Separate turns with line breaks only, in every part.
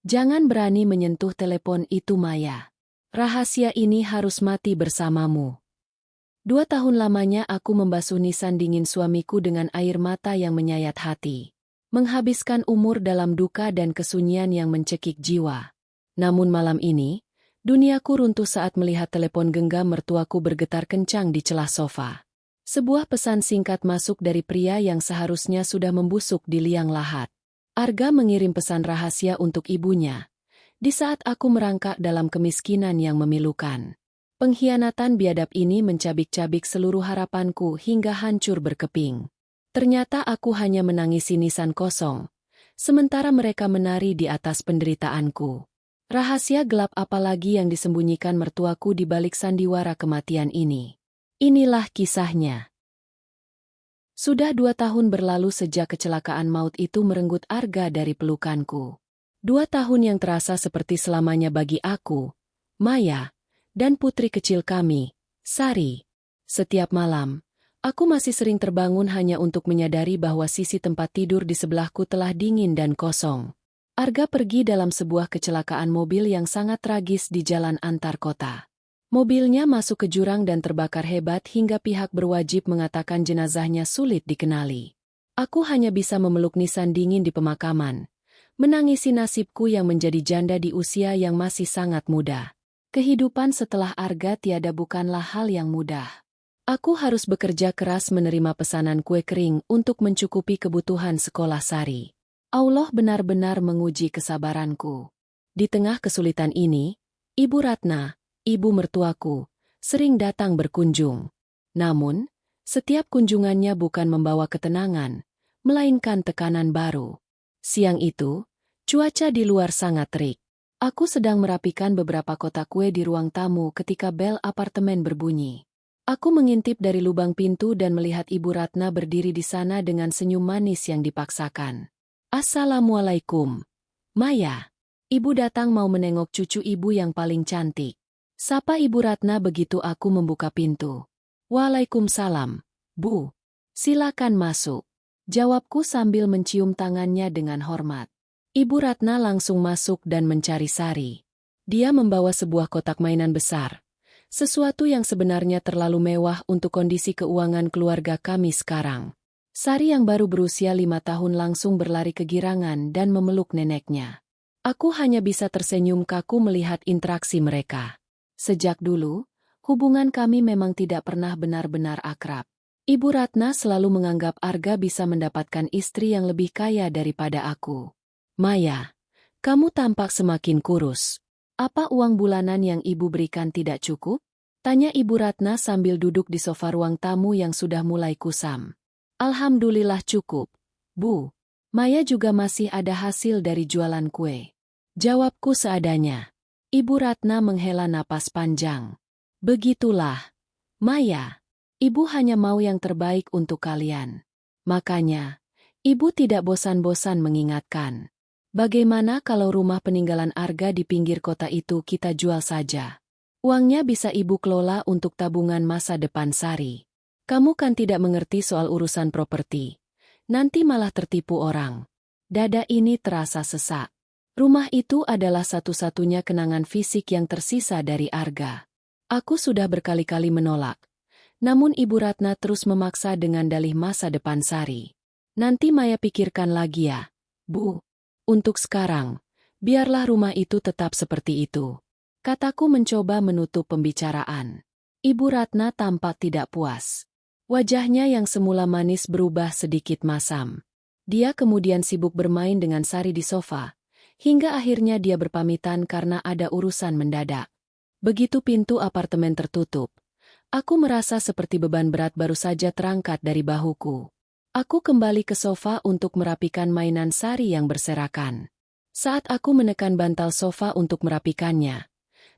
Jangan berani menyentuh telepon itu, Maya. Rahasia ini harus mati bersamamu. 2 tahun lamanya aku membasuh nisan dingin suamiku dengan air mata yang menyayat hati. Menghabiskan umur dalam duka dan kesunyian yang mencekik jiwa. Namun malam ini, duniaku runtuh saat melihat telepon genggam mertuaku bergetar kencang di celah sofa. Sebuah pesan singkat masuk dari pria yang seharusnya sudah membusuk di liang lahat. Arga mengirim pesan rahasia untuk ibunya. Di saat aku merangkak dalam kemiskinan yang memilukan. Pengkhianatan biadab ini mencabik-cabik seluruh harapanku hingga hancur berkeping. Ternyata aku hanya menangisi nisan kosong, sementara mereka menari di atas penderitaanku. Rahasia gelap apa lagi yang disembunyikan mertuaku di balik sandiwara kematian ini? Inilah kisahnya. Sudah 2 tahun berlalu sejak kecelakaan maut itu merenggut Arga dari pelukanku. 2 tahun yang terasa seperti selamanya bagi aku, Maya, dan putri kecil kami, Sari. Setiap malam, aku masih sering terbangun hanya untuk menyadari bahwa sisi tempat tidur di sebelahku telah dingin dan kosong. Arga pergi dalam sebuah kecelakaan mobil yang sangat tragis di jalan antar kota. Mobilnya masuk ke jurang dan terbakar hebat hingga pihak berwajib mengatakan jenazahnya sulit dikenali. Aku hanya bisa memeluk nisan dingin di pemakaman, menangisi nasibku yang menjadi janda di usia yang masih sangat muda. Kehidupan setelah Arga tiada bukanlah hal yang mudah. Aku harus bekerja keras menerima pesanan kue kering untuk mencukupi kebutuhan sekolah Sari. Allah benar-benar menguji kesabaranku. Di tengah kesulitan ini, Ibu Ratna, ibu mertuaku, sering datang berkunjung. Namun, setiap kunjungannya bukan membawa ketenangan, melainkan tekanan baru. Siang itu, cuaca di luar sangat terik. Aku sedang merapikan beberapa kotak kue di ruang tamu ketika bel apartemen berbunyi. Aku mengintip dari lubang pintu dan melihat Ibu Ratna berdiri di sana dengan senyum manis yang dipaksakan. Assalamualaikum. Maya. Ibu datang mau menengok cucu ibu yang paling cantik. Sapa Ibu Ratna begitu aku membuka pintu. Waalaikumsalam, Bu. Silakan masuk. Jawabku sambil mencium tangannya dengan hormat. Ibu Ratna langsung masuk dan mencari Sari. Dia membawa sebuah kotak mainan besar. Sesuatu yang sebenarnya terlalu mewah untuk kondisi keuangan keluarga kami sekarang. Sari yang baru berusia 5 tahun langsung berlari kegirangan dan memeluk neneknya. Aku hanya bisa tersenyum kaku melihat interaksi mereka. Sejak dulu, hubungan kami memang tidak pernah benar-benar akrab. Ibu Ratna selalu menganggap Arga bisa mendapatkan istri yang lebih kaya daripada aku. Maya, kamu tampak semakin kurus. Apa uang bulanan yang ibu berikan tidak cukup? Tanya Ibu Ratna sambil duduk di sofa ruang tamu yang sudah mulai kusam. Alhamdulillah cukup, Bu. Maya juga masih ada hasil dari jualan kue. Jawabku seadanya. Ibu Ratna menghela napas panjang. Begitulah, Maya. Ibu hanya mau yang terbaik untuk kalian. Makanya, ibu tidak bosan-bosan mengingatkan. Bagaimana kalau rumah peninggalan Arga di pinggir kota itu kita jual saja? Uangnya bisa ibu kelola untuk tabungan masa depan Sari. Kamu kan tidak mengerti soal urusan properti. Nanti malah tertipu orang. Dada ini terasa sesak. Rumah itu adalah satu-satunya kenangan fisik yang tersisa dari Arga. Aku sudah berkali-kali menolak. Namun Ibu Ratna terus memaksa dengan dalih masa depan Sari. Nanti Maya pikirkan lagi ya, Bu. Untuk sekarang, biarlah rumah itu tetap seperti itu. Kataku mencoba menutup pembicaraan. Ibu Ratna tampak tidak puas. Wajahnya yang semula manis berubah sedikit masam. Dia kemudian sibuk bermain dengan Sari di sofa, hingga akhirnya dia berpamitan karena ada urusan mendadak. Begitu pintu apartemen tertutup, aku merasa seperti beban berat baru saja terangkat dari bahuku. Aku kembali ke sofa untuk merapikan mainan Sari yang berserakan. Saat aku menekan bantal sofa untuk merapikannya,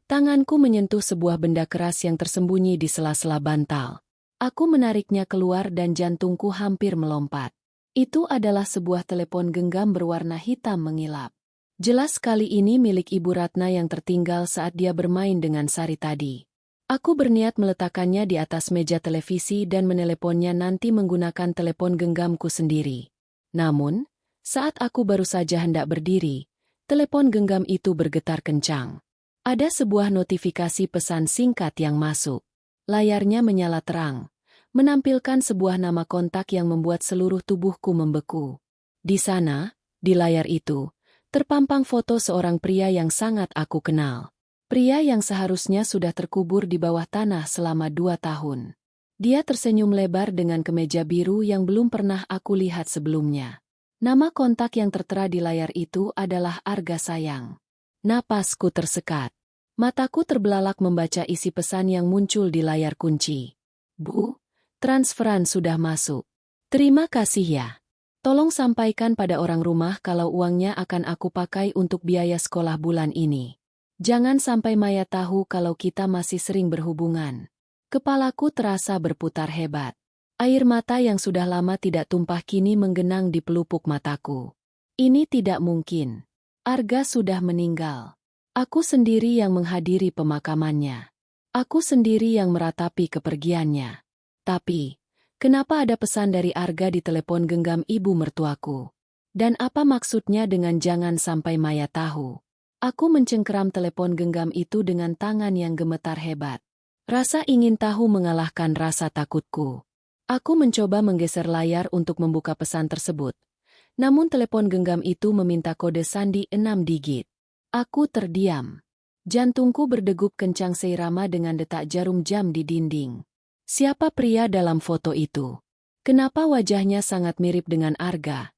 tanganku menyentuh sebuah benda keras yang tersembunyi di sela-sela bantal. Aku menariknya keluar dan jantungku hampir melompat. Itu adalah sebuah telepon genggam berwarna hitam mengilap. Jelas kali ini milik Ibu Ratna yang tertinggal saat dia bermain dengan Sari tadi. Aku berniat meletakkannya di atas meja televisi dan meneleponnya nanti menggunakan telepon genggamku sendiri. Namun, saat aku baru saja hendak berdiri, Telepon genggam itu bergetar kencang. Ada sebuah notifikasi pesan singkat yang masuk. Layarnya menyala terang, menampilkan sebuah nama kontak yang membuat seluruh tubuhku membeku. Di sana, di layar itu, terpampang foto seorang pria yang sangat aku kenal. Pria yang seharusnya sudah terkubur di bawah tanah selama 2 tahun. Dia tersenyum lebar dengan kemeja biru yang belum pernah aku lihat sebelumnya. Nama kontak yang tertera di layar itu adalah Arga Sayang. Napasku tersekat. Mataku terbelalak membaca isi pesan yang muncul di layar kunci. Bu, transferan sudah masuk. Terima kasih ya. Tolong sampaikan pada orang rumah kalau uangnya akan aku pakai untuk biaya sekolah bulan ini. Jangan sampai Maya tahu kalau kita masih sering berhubungan. Kepalaku terasa berputar hebat. Air mata yang sudah lama tidak tumpah kini menggenang di pelupuk mataku. Ini tidak mungkin. Arga sudah meninggal. Aku sendiri yang menghadiri pemakamannya. Aku sendiri yang meratapi kepergiannya. Tapi, kenapa ada pesan dari Arga di telepon genggam ibu mertuaku? Dan apa maksudnya dengan jangan sampai Maya tahu? Aku mencengkeram telepon genggam itu dengan tangan yang gemetar hebat. Rasa ingin tahu mengalahkan rasa takutku. Aku mencoba menggeser layar untuk membuka pesan tersebut. Namun telepon genggam itu meminta kode sandi 6 digit. Aku terdiam. Jantungku berdegup kencang seirama dengan detak jarum jam di dinding. Siapa pria dalam foto itu? Kenapa wajahnya sangat mirip dengan Arga,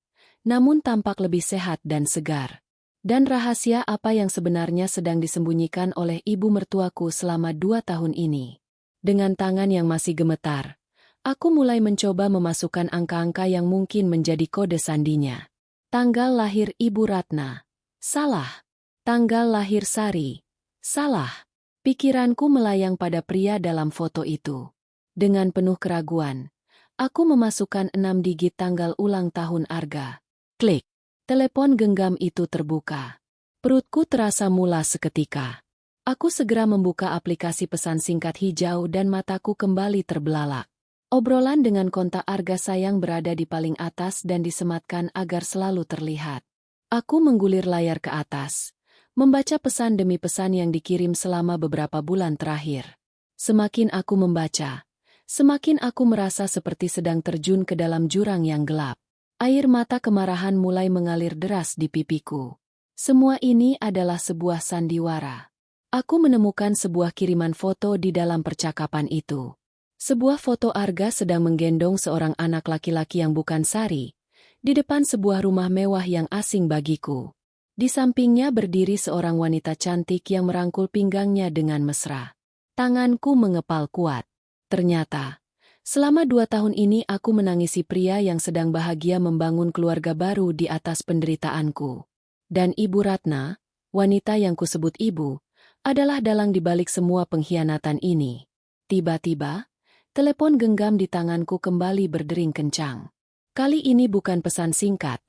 namun tampak lebih sehat dan segar? Dan rahasia apa yang sebenarnya sedang disembunyikan oleh ibu mertuaku selama 2 tahun ini? Dengan tangan yang masih gemetar, aku mulai mencoba memasukkan angka-angka yang mungkin menjadi kode sandinya. Tanggal lahir Ibu Ratna. Salah. Tanggal lahir Sari. Salah. Pikiranku melayang pada pria dalam foto itu. Dengan penuh keraguan, aku memasukkan 6 digit tanggal ulang tahun Arga. Klik. Telepon genggam itu terbuka. Perutku terasa mulas seketika. Aku segera membuka aplikasi pesan singkat hijau dan mataku kembali terbelalak. Obrolan dengan kontak Arga Sayang berada di paling atas dan disematkan agar selalu terlihat. Aku menggulir layar ke atas, membaca pesan demi pesan yang dikirim selama beberapa bulan terakhir. Semakin aku membaca, semakin aku merasa seperti sedang terjun ke dalam jurang yang gelap. Air mata kemarahan mulai mengalir deras di pipiku. Semua ini adalah sebuah sandiwara. Aku menemukan sebuah kiriman foto di dalam percakapan itu. Sebuah foto Arga sedang menggendong seorang anak laki-laki yang bukan Sari, di depan sebuah rumah mewah yang asing bagiku. Di sampingnya berdiri seorang wanita cantik yang merangkul pinggangnya dengan mesra. Tanganku mengepal kuat. Ternyata, selama 2 tahun ini aku menangisi pria yang sedang bahagia membangun keluarga baru di atas penderitaanku. Dan Ibu Ratna, wanita yang kusebut ibu, adalah dalang di balik semua pengkhianatan ini. Tiba-tiba, telepon genggam di tanganku kembali berdering kencang. Kali ini bukan pesan singkat,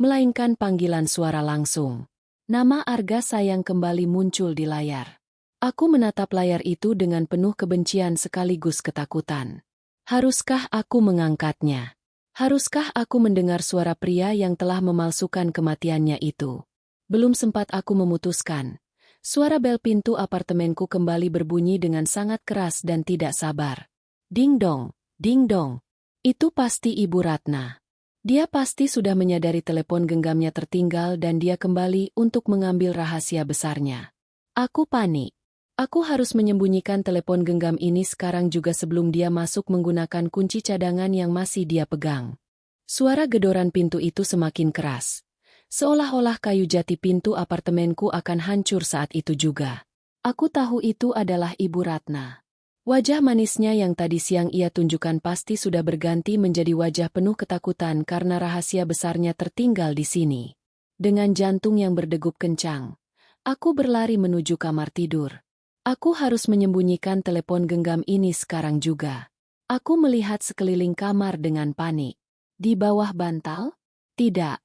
melainkan panggilan suara langsung. Nama Arga Sayang kembali muncul di layar. Aku menatap layar itu dengan penuh kebencian sekaligus ketakutan. Haruskah aku mengangkatnya? Haruskah aku mendengar suara pria yang telah memalsukan kematiannya itu? Belum sempat aku memutuskan. Suara bel pintu apartemenku kembali berbunyi dengan sangat keras dan tidak sabar. Ding dong, ding dong. Itu pasti Ibu Ratna. Dia pasti sudah menyadari telepon genggamnya tertinggal dan dia kembali untuk mengambil rahasia besarnya. Aku panik. Aku harus menyembunyikan telepon genggam ini sekarang juga sebelum dia masuk menggunakan kunci cadangan yang masih dia pegang. Suara gedoran pintu itu semakin keras. Seolah-olah kayu jati pintu apartemenku akan hancur saat itu juga. Aku tahu itu adalah Ibu Ratna. Wajah manisnya yang tadi siang ia tunjukkan pasti sudah berganti menjadi wajah penuh ketakutan karena rahasia besarnya tertinggal di sini. Dengan jantung yang berdegup kencang, aku berlari menuju kamar tidur. Aku harus menyembunyikan telepon genggam ini sekarang juga. Aku melihat sekeliling kamar dengan panik. Di bawah bantal? Tidak.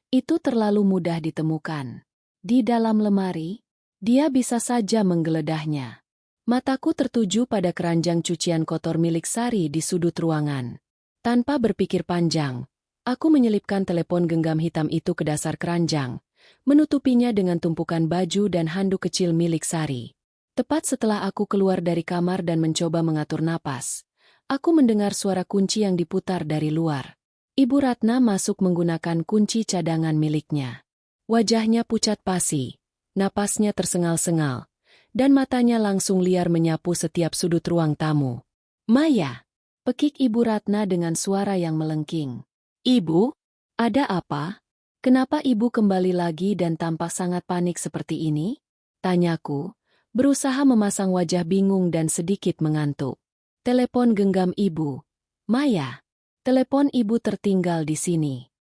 Itu terlalu mudah ditemukan. Di dalam lemari? Dia bisa saja menggeledahnya. Mataku tertuju pada keranjang cucian kotor milik Sari di sudut ruangan. Tanpa berpikir panjang, aku menyelipkan telepon genggam hitam itu ke dasar keranjang, menutupinya dengan tumpukan baju dan handuk kecil milik Sari. Tepat setelah aku keluar dari kamar dan mencoba mengatur napas, aku mendengar suara kunci yang diputar dari luar. Ibu Ratna masuk menggunakan kunci cadangan miliknya. Wajahnya pucat pasi, napasnya tersengal-sengal, dan matanya langsung liar menyapu setiap sudut ruang tamu. "Maya!" pekik Ibu Ratna dengan suara yang melengking. "Ibu? Ada apa? Kenapa ibu kembali lagi dan tampak sangat panik seperti ini?" tanyaku, berusaha memasang wajah bingung dan sedikit mengantuk. "Telepon genggam ibu. Maya, telepon ibu tertinggal di sini.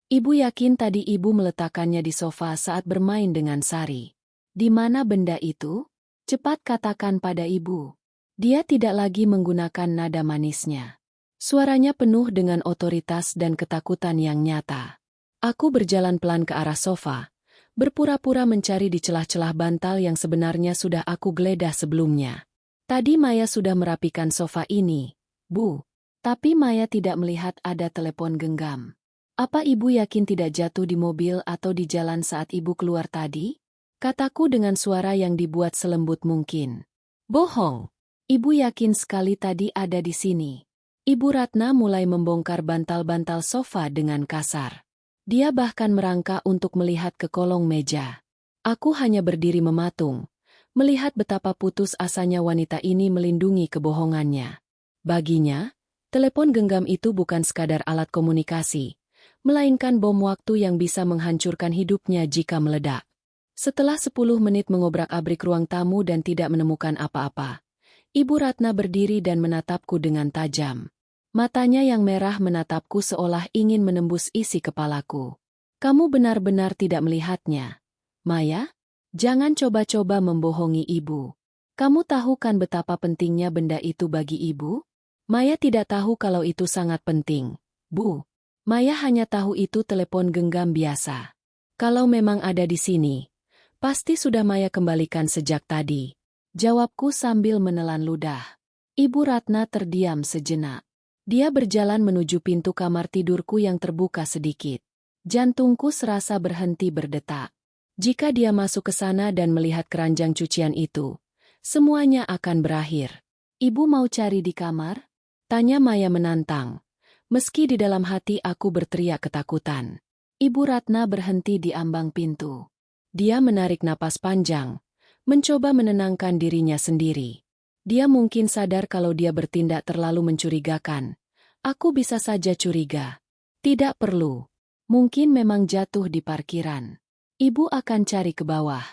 Ibu yakin tadi ibu meletakkannya di sofa saat bermain dengan Sari. Di mana benda itu? Cepat katakan pada ibu." Dia tidak lagi menggunakan nada manisnya. Suaranya penuh dengan otoritas dan ketakutan yang nyata. Aku berjalan pelan ke arah sofa, berpura-pura mencari di celah-celah bantal yang sebenarnya sudah aku geledah sebelumnya. Tadi Maya sudah merapikan sofa ini, Bu. Tapi Maya tidak melihat ada telepon genggam. "Apa ibu yakin tidak jatuh di mobil atau di jalan saat ibu keluar tadi?" kataku dengan suara yang dibuat selembut mungkin. "Bohong. Ibu yakin sekali tadi ada di sini." Ibu Ratna mulai membongkar bantal-bantal sofa dengan kasar. Dia bahkan merangkak untuk melihat ke kolong meja. Aku hanya berdiri mematung, melihat betapa putus asanya wanita ini melindungi kebohongannya. Baginya, telepon genggam itu bukan sekadar alat komunikasi, melainkan bom waktu yang bisa menghancurkan hidupnya jika meledak. Setelah 10 menit mengobrak-abrik ruang tamu dan tidak menemukan apa-apa, Ibu Ratna berdiri dan menatapku dengan tajam. Matanya yang merah menatapku seolah ingin menembus isi kepalaku. "Kamu benar-benar tidak melihatnya, Maya? Jangan coba-coba membohongi ibu. Kamu tahu kan betapa pentingnya benda itu bagi ibu?" Maya tidak tahu kalau itu sangat penting, Bu. Maya hanya tahu itu telepon genggam biasa. Kalau memang ada di sini, pasti sudah Maya kembalikan sejak tadi, jawabku sambil menelan ludah. Ibu Ratna terdiam sejenak. Dia berjalan menuju pintu kamar tidurku yang terbuka sedikit. Jantungku serasa berhenti berdetak. Jika dia masuk ke sana dan melihat keranjang cucian itu, semuanya akan berakhir. "Ibu mau cari di kamar?" tanya Maya menantang. Meski di dalam hati aku berteriak ketakutan. Ibu Ratna berhenti di ambang pintu. Dia menarik napas panjang, mencoba menenangkan dirinya sendiri. Dia mungkin sadar kalau dia bertindak terlalu mencurigakan. Aku bisa saja curiga. "Tidak perlu. Mungkin memang jatuh di parkiran. Ibu akan cari ke bawah.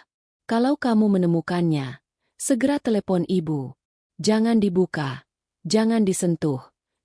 Kalau kamu menemukannya, segera telepon ibu. Jangan dibuka. Jangan disentuh.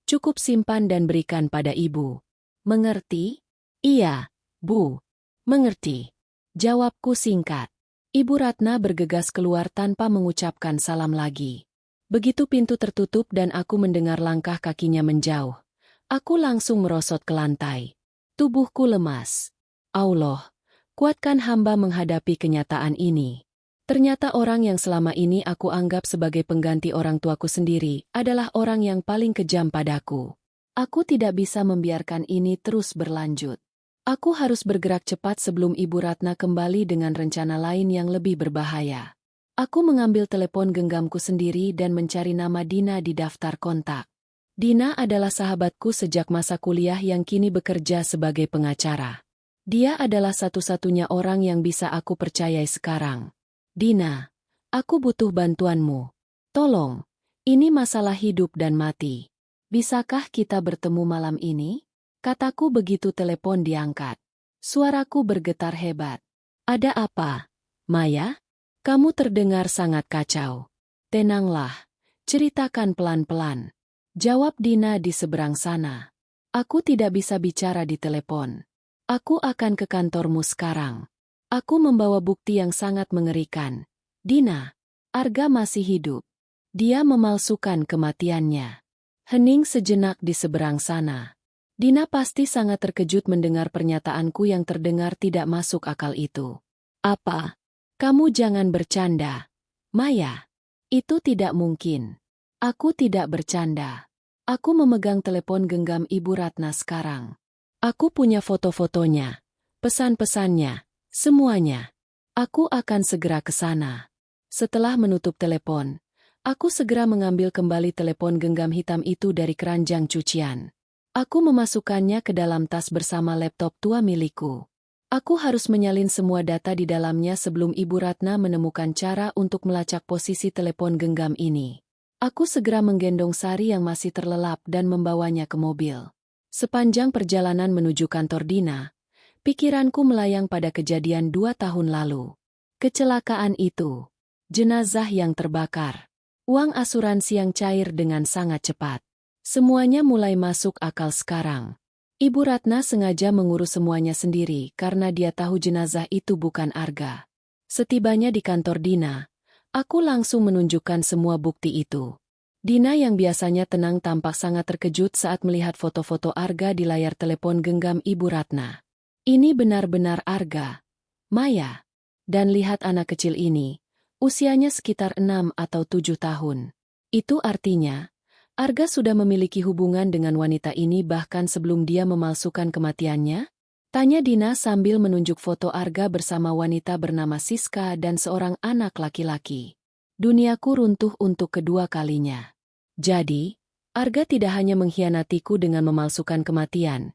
Cukup simpan dan berikan pada ibu. Mengerti?" "Iya, Bu. Mengerti," jawabku singkat. Ibu Ratna bergegas keluar tanpa mengucapkan salam lagi. Begitu pintu tertutup dan aku mendengar langkah kakinya menjauh, aku langsung merosot ke lantai. Tubuhku lemas. Allah, kuatkan hamba menghadapi kenyataan ini. Ternyata orang yang selama ini aku anggap sebagai pengganti orang tuaku sendiri adalah orang yang paling kejam padaku. Aku tidak bisa membiarkan ini terus berlanjut. Aku harus bergerak cepat sebelum Ibu Ratna kembali dengan rencana lain yang lebih berbahaya. Aku mengambil telepon genggamku sendiri dan mencari nama Dina di daftar kontak. Dina adalah sahabatku sejak masa kuliah yang kini bekerja sebagai pengacara. Dia adalah satu-satunya orang yang bisa aku percayai sekarang. "Dina, aku butuh bantuanmu. Tolong, ini masalah hidup dan mati. Bisakah kita bertemu malam ini?" kataku begitu telepon diangkat. Suaraku bergetar hebat. "Ada apa, Maya? Kamu terdengar sangat kacau." "Tenanglah, ceritakan pelan-pelan," jawab Dina di seberang sana. "Aku tidak bisa bicara di telepon. Aku akan ke kantormu sekarang. Aku membawa bukti yang sangat mengerikan. Dina, Arga masih hidup. Dia memalsukan kematiannya." Hening sejenak di seberang sana. Dina pasti sangat terkejut mendengar pernyataanku yang terdengar tidak masuk akal itu. "Apa? Kamu jangan bercanda, Maya. Itu tidak mungkin." "Aku tidak bercanda. Aku memegang telepon genggam Ibu Ratna sekarang. Aku punya foto-fotonya, pesan-pesannya, Semuanya. Aku akan segera ke sana. Setelah menutup telepon, aku segera mengambil kembali telepon genggam hitam itu dari keranjang cucian. Aku memasukkannya ke dalam tas bersama laptop tua milikku. Aku harus menyalin semua data di dalamnya sebelum Ibu Ratna menemukan cara untuk melacak posisi telepon genggam ini. Aku segera menggendong Sari yang masih terlelap dan membawanya ke mobil. Sepanjang perjalanan menuju kantor Dina, pikiranku melayang pada kejadian 2 tahun lalu. Kecelakaan itu. Jenazah yang terbakar. Uang asuransi yang cair dengan sangat cepat. Semuanya mulai masuk akal sekarang. Ibu Ratna sengaja mengurus semuanya sendiri karena dia tahu jenazah itu bukan Arga. Setibanya di kantor Dina, aku langsung menunjukkan semua bukti itu. Dina yang biasanya tenang tampak sangat terkejut saat melihat foto-foto Arga di layar telepon genggam Ibu Ratna. Ini benar-benar Arga, Maya. Dan lihat anak kecil ini. Usianya sekitar 6 atau 7 tahun. Itu artinya, Arga sudah memiliki hubungan dengan wanita ini bahkan sebelum dia memalsukan kematiannya? Tanya Dina sambil menunjuk foto Arga bersama wanita bernama Siska dan seorang anak laki-laki. Duniaku runtuh untuk kedua kalinya. Jadi, Arga tidak hanya mengkhianatiku dengan memalsukan kematian,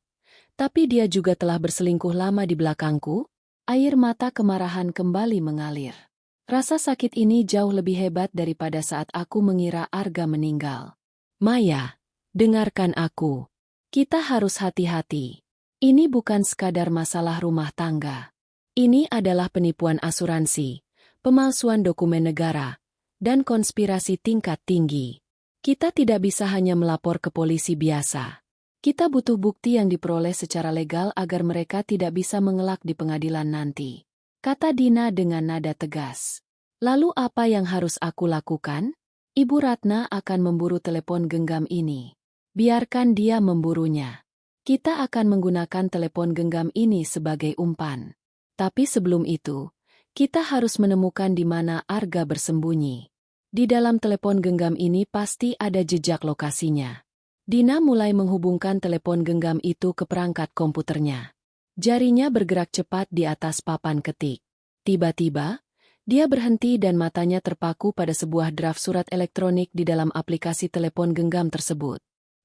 tapi dia juga telah berselingkuh lama di belakangku. Air mata kemarahan kembali mengalir. Rasa sakit ini jauh lebih hebat daripada saat aku mengira Arga meninggal. Maya, dengarkan aku. Kita harus hati-hati. Ini bukan sekadar masalah rumah tangga. Ini adalah penipuan asuransi, pemalsuan dokumen negara, dan konspirasi tingkat tinggi. Kita tidak bisa hanya melapor ke polisi biasa. Kita butuh bukti yang diperoleh secara legal agar mereka tidak bisa mengelak di pengadilan nanti. Kata Dina dengan nada tegas. Lalu apa yang harus aku lakukan? Ibu Ratna akan memburu telepon genggam ini. Biarkan dia memburunya. Kita akan menggunakan telepon genggam ini sebagai umpan. Tapi sebelum itu, kita harus menemukan di mana Arga bersembunyi. Di dalam telepon genggam ini pasti ada jejak lokasinya. Dina mulai menghubungkan telepon genggam itu ke perangkat komputernya. Jarinya bergerak cepat di atas papan ketik. Tiba-tiba, dia berhenti dan matanya terpaku pada sebuah draft surat elektronik di dalam aplikasi telepon genggam tersebut.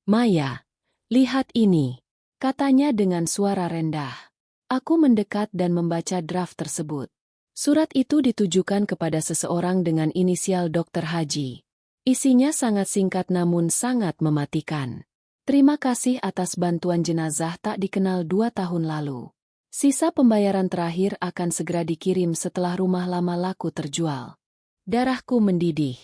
Maya, lihat ini, katanya dengan suara rendah. Aku mendekat dan membaca draft tersebut. Surat itu ditujukan kepada seseorang dengan inisial Dr. Haji. Isinya sangat singkat namun sangat mematikan. Terima kasih atas bantuan jenazah tak dikenal 2 tahun lalu. Sisa pembayaran terakhir akan segera dikirim setelah rumah lama laku terjual. Darahku mendidih.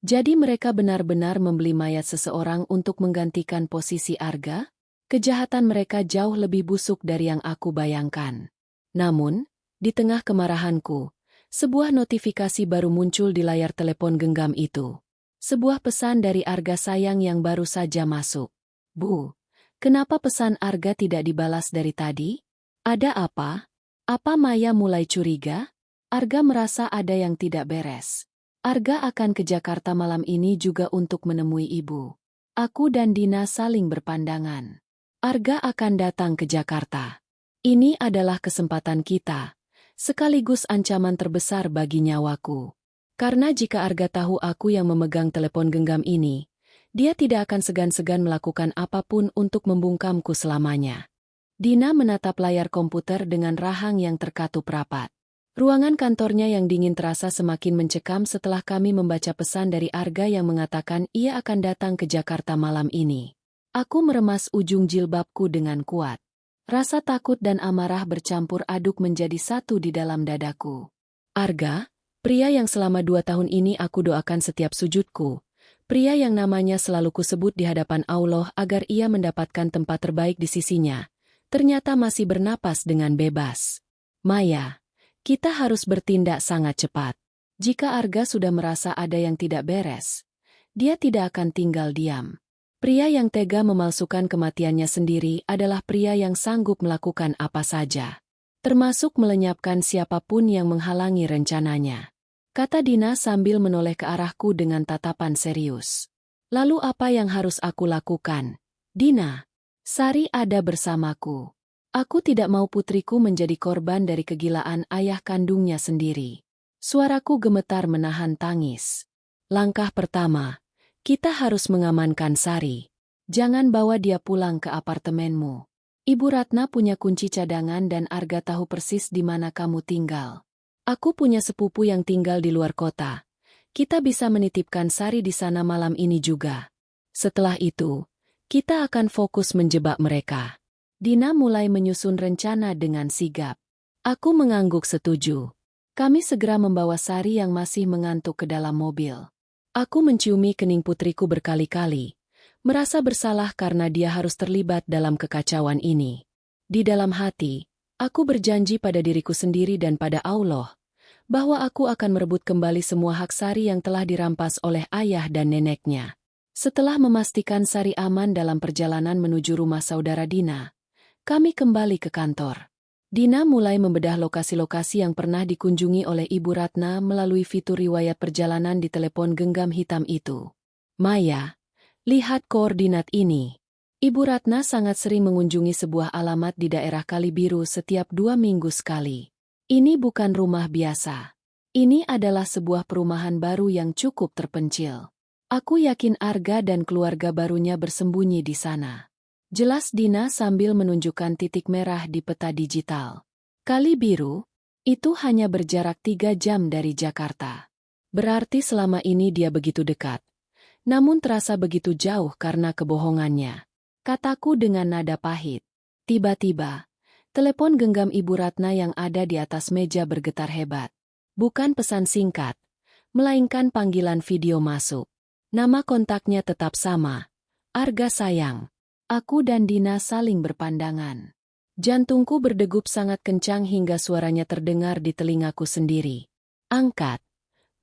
Jadi mereka benar-benar membeli mayat seseorang untuk menggantikan posisi Arga? Kejahatan mereka jauh lebih busuk dari yang aku bayangkan. Namun, di tengah kemarahanku, sebuah notifikasi baru muncul di layar telepon genggam itu. Sebuah pesan dari Arga sayang yang baru saja masuk. Bu, kenapa pesan Arga tidak dibalas dari tadi? Ada apa? Apa Maya mulai curiga? Arga merasa ada yang tidak beres. Arga akan ke Jakarta malam ini juga untuk menemui ibu. Aku dan Dina saling berpandangan. Arga akan datang ke Jakarta. Ini adalah kesempatan kita, sekaligus ancaman terbesar bagi nyawaku. Karena jika Arga tahu aku yang memegang telepon genggam ini, dia tidak akan segan-segan melakukan apapun untuk membungkamku selamanya. Dina menatap layar komputer dengan rahang yang terkatup rapat. Ruangan kantornya yang dingin terasa semakin mencekam setelah kami membaca pesan dari Arga yang mengatakan ia akan datang ke Jakarta malam ini. Aku meremas ujung jilbabku dengan kuat. Rasa takut dan amarah bercampur aduk menjadi satu di dalam dadaku. Arga, pria yang selama 2 tahun ini aku doakan setiap sujudku. Pria yang namanya selalu kusebut di hadapan Allah agar ia mendapatkan tempat terbaik di sisinya. Ternyata masih bernapas dengan bebas. Maya, kita harus bertindak sangat cepat. Jika Arga sudah merasa ada yang tidak beres, dia tidak akan tinggal diam. Pria yang tega memalsukan kematiannya sendiri adalah pria yang sanggup melakukan apa saja, termasuk melenyapkan siapapun yang menghalangi rencananya. Kata Dina sambil menoleh ke arahku dengan tatapan serius. Lalu apa yang harus aku lakukan? Dina, Sari ada bersamaku. Aku tidak mau putriku menjadi korban dari kegilaan ayah kandungnya sendiri. Suaraku gemetar menahan tangis. Langkah pertama, kita harus mengamankan Sari. Jangan bawa dia pulang ke apartemenmu. Ibu Ratna punya kunci cadangan dan Arga tahu persis di mana kamu tinggal. Aku punya sepupu yang tinggal di luar kota. Kita bisa menitipkan Sari di sana malam ini juga. Setelah itu, kita akan fokus menjebak mereka. Dina mulai menyusun rencana dengan sigap. Aku mengangguk setuju. Kami segera membawa Sari yang masih mengantuk ke dalam mobil. Aku menciumi kening putriku berkali-kali. Merasa bersalah karena dia harus terlibat dalam kekacauan ini. Di dalam hati, aku berjanji pada diriku sendiri dan pada Allah, bahwa aku akan merebut kembali semua hak Sari yang telah dirampas oleh ayah dan neneknya. Setelah memastikan Sari aman dalam perjalanan menuju rumah saudara Dina, kami kembali ke kantor. Dina mulai membedah lokasi-lokasi yang pernah dikunjungi oleh Ibu Ratna melalui fitur riwayat perjalanan di telepon genggam hitam itu. Maya, lihat koordinat ini. Ibu Ratna sangat sering mengunjungi sebuah alamat di daerah Kali Biru setiap 2 minggu sekali. Ini bukan rumah biasa. Ini adalah sebuah perumahan baru yang cukup terpencil. Aku yakin Arga dan keluarga barunya bersembunyi di sana. Jelas Dina sambil menunjukkan titik merah di peta digital. Kali Biru, itu hanya berjarak 3 jam dari Jakarta. Berarti selama ini dia begitu dekat. Namun terasa begitu jauh karena kebohongannya. Kataku dengan nada pahit. Tiba-tiba, telepon genggam Ibu Ratna yang ada di atas meja bergetar hebat. Bukan pesan singkat, melainkan panggilan video masuk. Nama kontaknya tetap sama. Arga sayang. Aku dan Dina saling berpandangan. Jantungku berdegup sangat kencang hingga suaranya terdengar di telingaku sendiri. Angkat.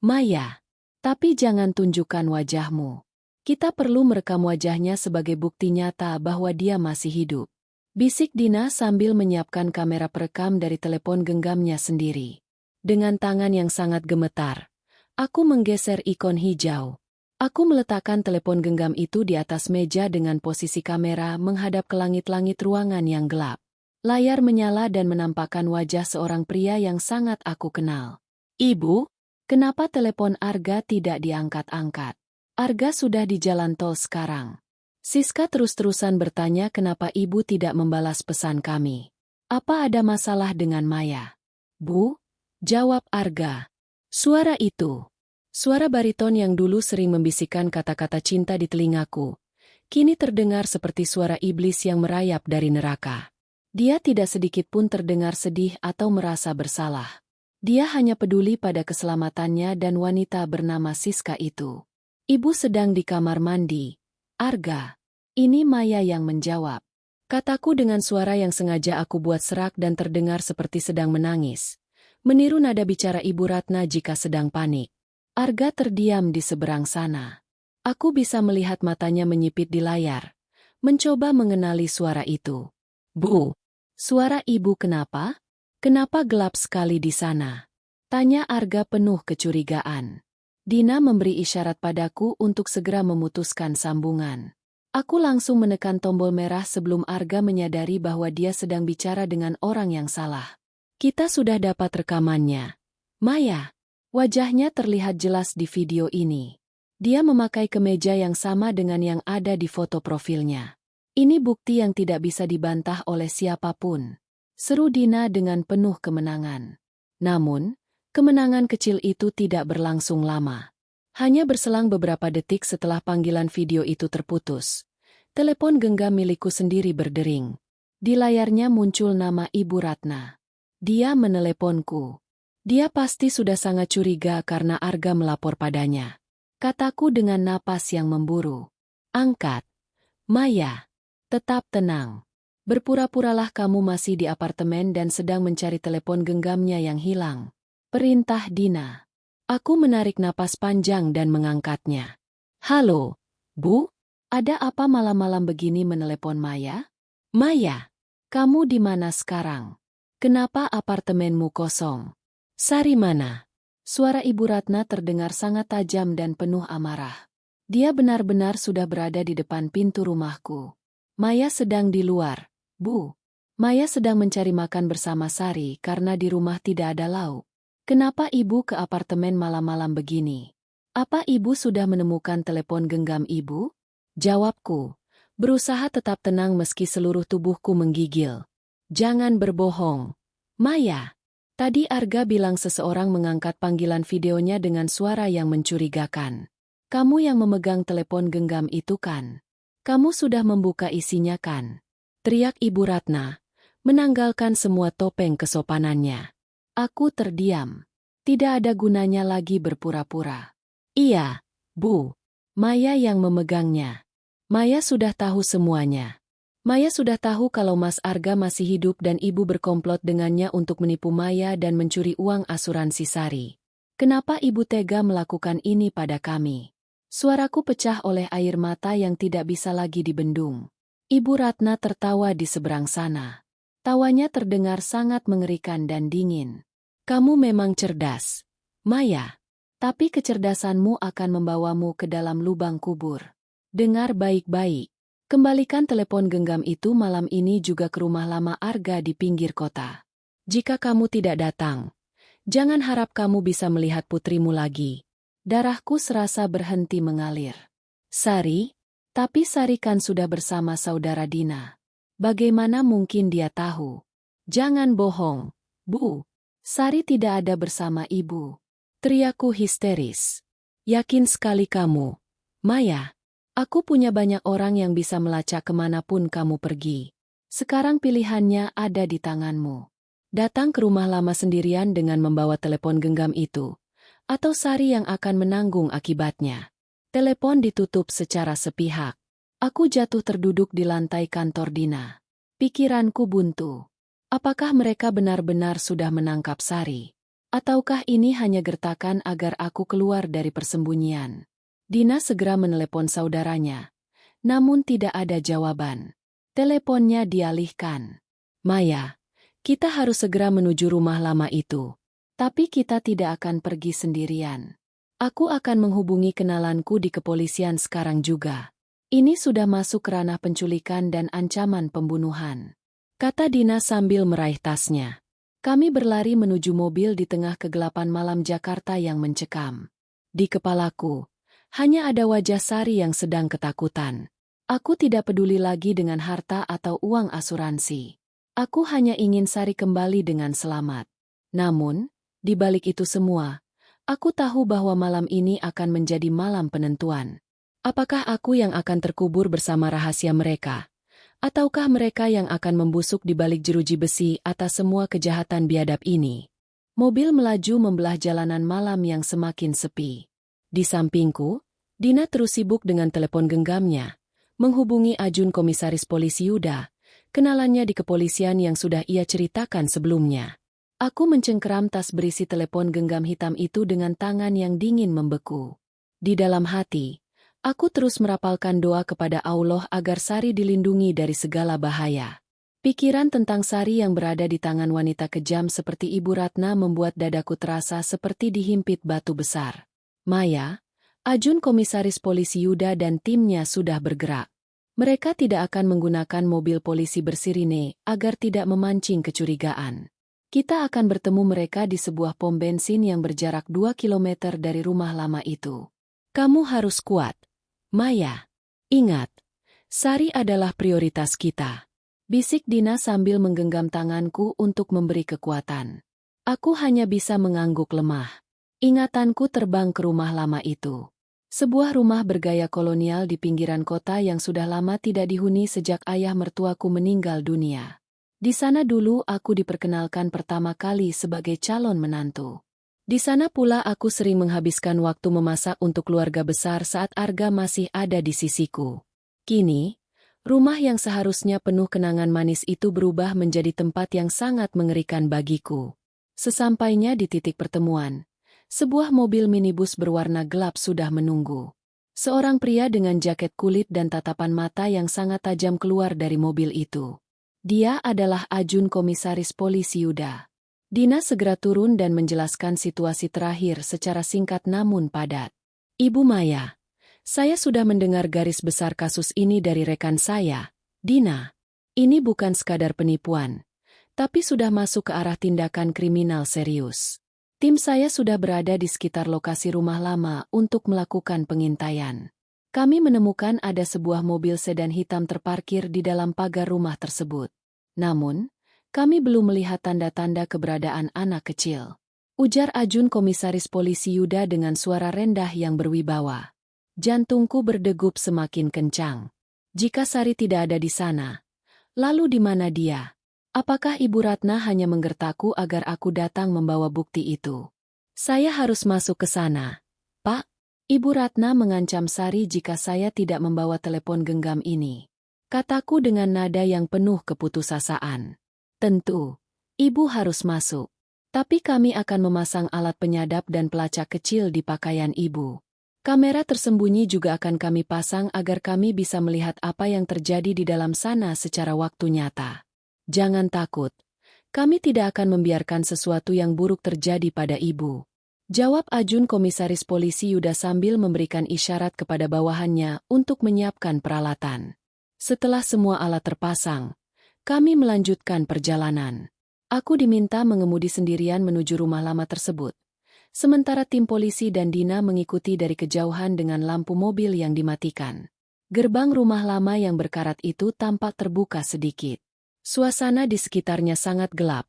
Maya. Tapi jangan tunjukkan wajahmu. Kita perlu merekam wajahnya sebagai bukti nyata bahwa dia masih hidup. Bisik Dina sambil menyiapkan kamera perekam dari telepon genggamnya sendiri. Dengan tangan yang sangat gemetar, aku menggeser ikon hijau. Aku meletakkan telepon genggam itu di atas meja dengan posisi kamera menghadap ke langit-langit ruangan yang gelap. Layar menyala dan menampakkan wajah seorang pria yang sangat aku kenal. Ibu? Kenapa telepon Arga tidak diangkat-angkat? Arga sudah di jalan tol sekarang. Siska terus-terusan bertanya kenapa ibu tidak membalas pesan kami. Apa ada masalah dengan Maya? Bu, jawab Arga. Suara itu. Suara bariton yang dulu sering membisikkan kata-kata cinta di telingaku. Kini terdengar seperti suara iblis yang merayap dari neraka. Dia tidak sedikit pun terdengar sedih atau merasa bersalah. Dia hanya peduli pada keselamatannya dan wanita bernama Siska itu. Ibu sedang di kamar mandi. Arga. Ini Maya yang menjawab. Kataku dengan suara yang sengaja aku buat serak dan terdengar seperti sedang menangis. Meniru nada bicara Ibu Ratna jika sedang panik. Arga terdiam di seberang sana. Aku bisa melihat matanya menyipit di layar. Mencoba mengenali suara itu. Bu. Suara ibu kenapa? Kenapa gelap sekali di sana? Tanya Arga penuh kecurigaan. Dina memberi isyarat padaku untuk segera memutuskan sambungan. Aku langsung menekan tombol merah sebelum Arga menyadari bahwa dia sedang bicara dengan orang yang salah. Kita sudah dapat rekamannya. Maya. Wajahnya terlihat jelas di video ini. Dia memakai kemeja yang sama dengan yang ada di foto profilnya. Ini bukti yang tidak bisa dibantah oleh siapapun. Seru Dina dengan penuh kemenangan. Namun, kemenangan kecil itu tidak berlangsung lama. Hanya berselang beberapa detik setelah panggilan video itu terputus. Telepon genggam milikku sendiri berdering. Di layarnya muncul nama Ibu Ratna. Dia meneleponku. Dia pasti sudah sangat curiga karena Arga melapor padanya. Kataku dengan napas yang memburu. Angkat. Maya. Tetap tenang. Berpura-puralah kamu masih di apartemen dan sedang mencari telepon genggamnya yang hilang. Perintah Dina. Aku menarik napas panjang dan mengangkatnya. Halo, Bu? Ada apa malam-malam begini menelepon Maya? Maya, kamu di mana sekarang? Kenapa apartemenmu kosong? Sari mana? Suara Ibu Ratna terdengar sangat tajam dan penuh amarah. Dia benar-benar sudah berada di depan pintu rumahku. Maya sedang di luar. Bu, Maya sedang mencari makan bersama Sari karena di rumah tidak ada lauk. Kenapa ibu ke apartemen malam-malam begini? Apa ibu sudah menemukan telepon genggam ibu? Jawabku, berusaha tetap tenang meski seluruh tubuhku menggigil. Jangan berbohong. Maya. Tadi Arga bilang seseorang mengangkat panggilan videonya dengan suara yang mencurigakan. Kamu yang memegang telepon genggam itu kan? Kamu sudah membuka isinya kan? Teriak Ibu Ratna, menanggalkan semua topeng kesopanannya. Aku terdiam. Tidak ada gunanya lagi berpura-pura. Iya, Bu. Maya yang memegangnya. Maya sudah tahu semuanya. Maya sudah tahu kalau Mas Arga masih hidup dan ibu berkomplot dengannya untuk menipu Maya dan mencuri uang asuransi Sari. Kenapa ibu tega melakukan ini pada kami? Suaraku pecah oleh air mata yang tidak bisa lagi dibendung. Ibu Ratna tertawa di seberang sana. Tawanya terdengar sangat mengerikan dan dingin. Kamu memang cerdas, Maya. Tapi kecerdasanmu akan membawamu ke dalam lubang kubur. Dengar baik-baik. Kembalikan telepon genggam itu malam ini juga ke rumah lama Arga di pinggir kota. Jika kamu tidak datang, jangan harap kamu bisa melihat putrimu lagi. Darahku serasa berhenti mengalir. Sari? Tapi Sari kan sudah bersama saudara Dina. Bagaimana mungkin dia tahu? Jangan bohong, Bu. Sari tidak ada bersama ibu. Teriakku histeris. Yakin sekali kamu, Maya. Aku punya banyak orang yang bisa melacak kemanapun kamu pergi. Sekarang pilihannya ada di tanganmu. Datang ke rumah lama sendirian dengan membawa telepon genggam itu. Atau Sari yang akan menanggung akibatnya. Telepon ditutup secara sepihak. Aku jatuh terduduk di lantai kantor Dina. Pikiranku buntu. Apakah mereka benar-benar sudah menangkap Sari? Ataukah ini hanya gertakan agar aku keluar dari persembunyian? Dina segera menelepon saudaranya. Namun tidak ada jawaban. Teleponnya dialihkan. Maya, kita harus segera menuju rumah lama itu. Tapi kita tidak akan pergi sendirian. Aku akan menghubungi kenalanku di kepolisian sekarang juga. Ini sudah masuk ranah penculikan dan ancaman pembunuhan. Kata Dina sambil meraih tasnya. Kami berlari menuju mobil di tengah kegelapan malam Jakarta yang mencekam. Di kepalaku, hanya ada wajah Sari yang sedang ketakutan. Aku tidak peduli lagi dengan harta atau uang asuransi. Aku hanya ingin Sari kembali dengan selamat. Namun, di balik itu semua, aku tahu bahwa malam ini akan menjadi malam penentuan. Apakah aku yang akan terkubur bersama rahasia mereka? Ataukah mereka yang akan membusuk di balik jeruji besi atas semua kejahatan biadab ini? Mobil melaju membelah jalanan malam yang semakin sepi. Di sampingku, Dina terus sibuk dengan telepon genggamnya, menghubungi ajun komisaris polisi Yuda, kenalannya di kepolisian yang sudah ia ceritakan sebelumnya. Aku mencengkeram tas berisi telepon genggam hitam itu dengan tangan yang dingin membeku. Di dalam hati, aku terus merapalkan doa kepada Allah agar Sari dilindungi dari segala bahaya. Pikiran tentang Sari yang berada di tangan wanita kejam seperti Ibu Ratna membuat dadaku terasa seperti dihimpit batu besar. Maya, ajun komisaris polisi Yuda dan timnya sudah bergerak. Mereka tidak akan menggunakan mobil polisi bersirine agar tidak memancing kecurigaan. Kita akan bertemu mereka di sebuah pom bensin yang berjarak 2 km dari rumah lama itu. Kamu harus kuat, Maya. Ingat, Sari adalah prioritas kita. Bisik Dina sambil menggenggam tanganku untuk memberi kekuatan. Aku hanya bisa mengangguk lemah. Ingatanku terbang ke rumah lama itu. Sebuah rumah bergaya kolonial di pinggiran kota yang sudah lama tidak dihuni sejak ayah mertuaku meninggal dunia. Di sana dulu aku diperkenalkan pertama kali sebagai calon menantu. Di sana pula aku sering menghabiskan waktu memasak untuk keluarga besar saat Arga masih ada di sisiku. Kini, rumah yang seharusnya penuh kenangan manis itu berubah menjadi tempat yang sangat mengerikan bagiku. Sesampainya di titik pertemuan, sebuah mobil minibus berwarna gelap sudah menunggu. Seorang pria dengan jaket kulit dan tatapan mata yang sangat tajam keluar dari mobil itu. Dia adalah ajun komisaris polisi Yuda. Dina segera turun dan menjelaskan situasi terakhir secara singkat namun padat. Ibu Maya, saya sudah mendengar garis besar kasus ini dari rekan saya, Dina. Ini bukan sekadar penipuan, tapi sudah masuk ke arah tindakan kriminal serius. Tim saya sudah berada di sekitar lokasi rumah lama untuk melakukan pengintaian. Kami menemukan ada sebuah mobil sedan hitam terparkir di dalam pagar rumah tersebut. Namun, kami belum melihat tanda-tanda keberadaan anak kecil. Ujar Ajun Komisaris Polisi Yuda dengan suara rendah yang berwibawa. Jantungku berdegup semakin kencang. Jika Sari tidak ada di sana, lalu di mana dia? Apakah Ibu Ratna hanya menggertakku agar aku datang membawa bukti itu? Saya harus masuk ke sana. Pak, Ibu Ratna mengancam Sari jika saya tidak membawa telepon genggam ini. Kataku dengan nada yang penuh keputusasaan. Tentu, Ibu harus masuk. Tapi kami akan memasang alat penyadap dan pelacak kecil di pakaian Ibu. Kamera tersembunyi juga akan kami pasang agar kami bisa melihat apa yang terjadi di dalam sana secara waktu nyata. Jangan takut, kami tidak akan membiarkan sesuatu yang buruk terjadi pada Ibu. Jawab Ajun Komisaris Polisi Yuda sambil memberikan isyarat kepada bawahannya untuk menyiapkan peralatan. Setelah semua alat terpasang, kami melanjutkan perjalanan. Aku diminta mengemudi sendirian menuju rumah lama tersebut. Sementara tim polisi dan Dina mengikuti dari kejauhan dengan lampu mobil yang dimatikan. Gerbang rumah lama yang berkarat itu tampak terbuka sedikit. Suasana di sekitarnya sangat gelap,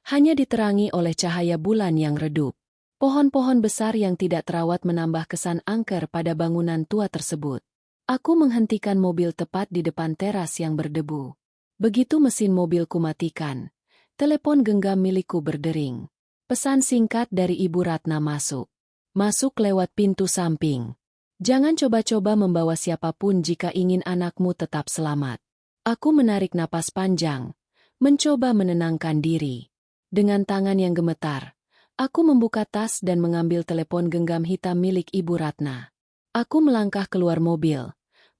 hanya diterangi oleh cahaya bulan yang redup. Pohon-pohon besar yang tidak terawat menambah kesan angker pada bangunan tua tersebut. Aku menghentikan mobil tepat di depan teras yang berdebu. Begitu mesin mobilku matikan, telepon genggam milikku berdering. Pesan singkat dari Ibu Ratna masuk. Masuk lewat pintu samping. Jangan coba-coba membawa siapapun jika ingin anakmu tetap selamat. Aku menarik napas panjang, mencoba menenangkan diri. Dengan tangan yang gemetar, aku membuka tas dan mengambil telepon genggam hitam milik Ibu Ratna. Aku melangkah keluar mobil,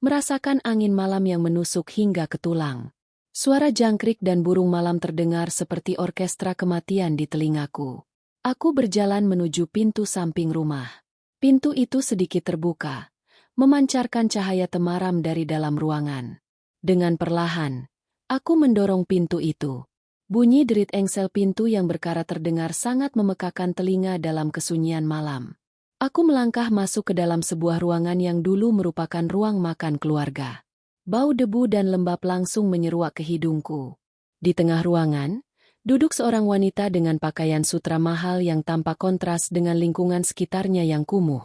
merasakan angin malam yang menusuk hingga ke tulang. Suara jangkrik dan burung malam terdengar seperti orkestra kematian di telingaku. Aku berjalan menuju pintu samping rumah. Pintu itu sedikit terbuka, memancarkan cahaya temaram dari dalam ruangan. Dengan perlahan, aku mendorong pintu itu. Bunyi derit engsel pintu yang berkarat terdengar sangat memekakan telinga dalam kesunyian malam. Aku melangkah masuk ke dalam sebuah ruangan yang dulu merupakan ruang makan keluarga. Bau debu dan lembab langsung menyeruak ke hidungku. Di tengah ruangan, duduk seorang wanita dengan pakaian sutra mahal yang tampak kontras dengan lingkungan sekitarnya yang kumuh.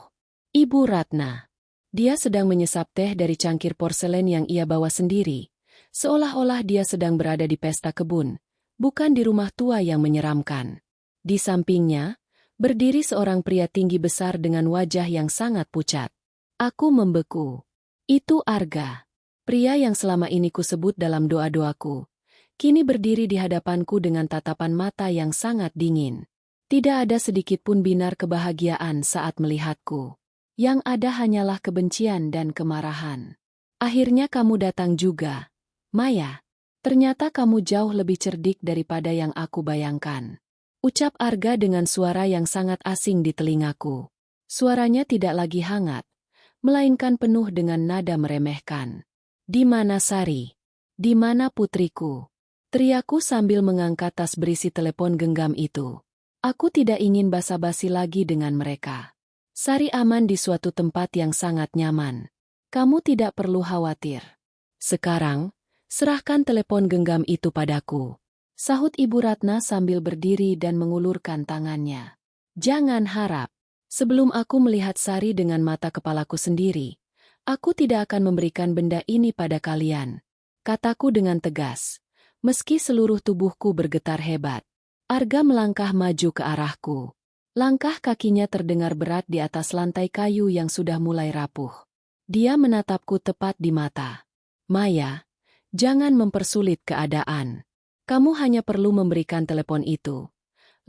Ibu Ratna. Dia sedang menyesap teh dari cangkir porselen yang ia bawa sendiri, seolah-olah dia sedang berada di pesta kebun, bukan di rumah tua yang menyeramkan. Di sampingnya, berdiri seorang pria tinggi besar dengan wajah yang sangat pucat. Aku membeku. Itu Arga. Pria yang selama ini kusebut dalam doa-doaku, kini berdiri di hadapanku dengan tatapan mata yang sangat dingin. Tidak ada sedikit pun binar kebahagiaan saat melihatku. Yang ada hanyalah kebencian dan kemarahan. Akhirnya kamu datang juga, Maya. Ternyata kamu jauh lebih cerdik daripada yang aku bayangkan. Ucap Arga dengan suara yang sangat asing di telingaku. Suaranya tidak lagi hangat, melainkan penuh dengan nada meremehkan. Di mana Sari? Di mana putriku? Teriakku sambil mengangkat tas berisi telepon genggam itu. Aku tidak ingin basa-basi lagi dengan mereka. Sari aman di suatu tempat yang sangat nyaman. Kamu tidak perlu khawatir. Sekarang, serahkan telepon genggam itu padaku. Sahut Ibu Ratna sambil berdiri dan mengulurkan tangannya. Jangan harap. Sebelum aku melihat Sari dengan mata kepalaku sendiri, aku tidak akan memberikan benda ini pada kalian. Kataku dengan tegas, meski seluruh tubuhku bergetar hebat. Arga melangkah maju ke arahku. Langkah kakinya terdengar berat di atas lantai kayu yang sudah mulai rapuh. Dia menatapku tepat di mata. Maya, jangan mempersulit keadaan. Kamu hanya perlu memberikan telepon itu.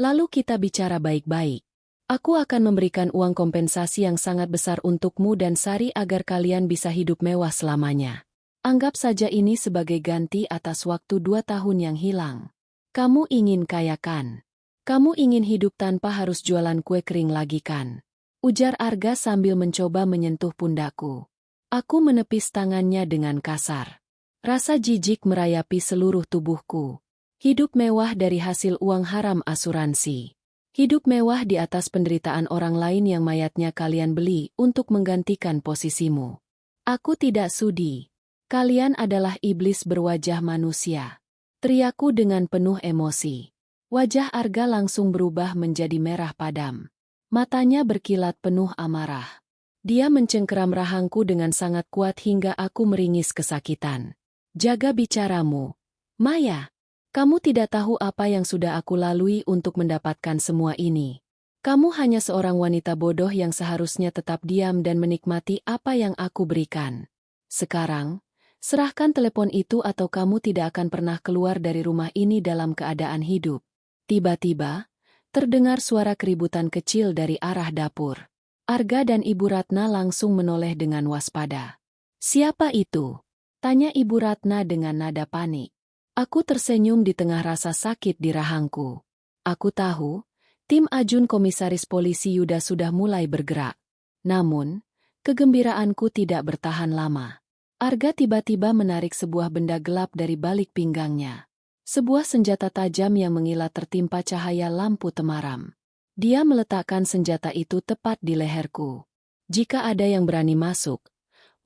Lalu kita bicara baik-baik. Aku akan memberikan uang kompensasi yang sangat besar untukmu dan Sari agar kalian bisa hidup mewah selamanya. Anggap saja ini sebagai ganti atas waktu 2 tahun yang hilang. Kamu ingin kaya kan? Kamu ingin hidup tanpa harus jualan kue kering lagi kan? Ujar Arga sambil mencoba menyentuh pundakku. Aku menepis tangannya dengan kasar. Rasa jijik merayapi seluruh tubuhku. Hidup mewah dari hasil uang haram asuransi. Hidup mewah di atas penderitaan orang lain yang mayatnya kalian beli untuk menggantikan posisimu. Aku tidak sudi. Kalian adalah iblis berwajah manusia. Teriakku dengan penuh emosi. Wajah Arga langsung berubah menjadi merah padam. Matanya berkilat penuh amarah. Dia mencengkeram rahangku dengan sangat kuat hingga aku meringis kesakitan. Jaga bicaramu. Maya, kamu tidak tahu apa yang sudah aku lalui untuk mendapatkan semua ini. Kamu hanya seorang wanita bodoh yang seharusnya tetap diam dan menikmati apa yang aku berikan. Sekarang, serahkan telepon itu atau kamu tidak akan pernah keluar dari rumah ini dalam keadaan hidup. Tiba-tiba, terdengar suara keributan kecil dari arah dapur. Arga dan Ibu Ratna langsung menoleh dengan waspada. Siapa itu? Tanya Ibu Ratna dengan nada panik. Aku tersenyum di tengah rasa sakit di rahangku. Aku tahu, tim Ajun Komisaris Polisi Yuda sudah mulai bergerak. Namun, kegembiraanku tidak bertahan lama. Arga tiba-tiba menarik sebuah benda gelap dari balik pinggangnya. Sebuah senjata tajam yang mengilat tertimpa cahaya lampu temaram. Dia meletakkan senjata itu tepat di leherku. Jika ada yang berani masuk,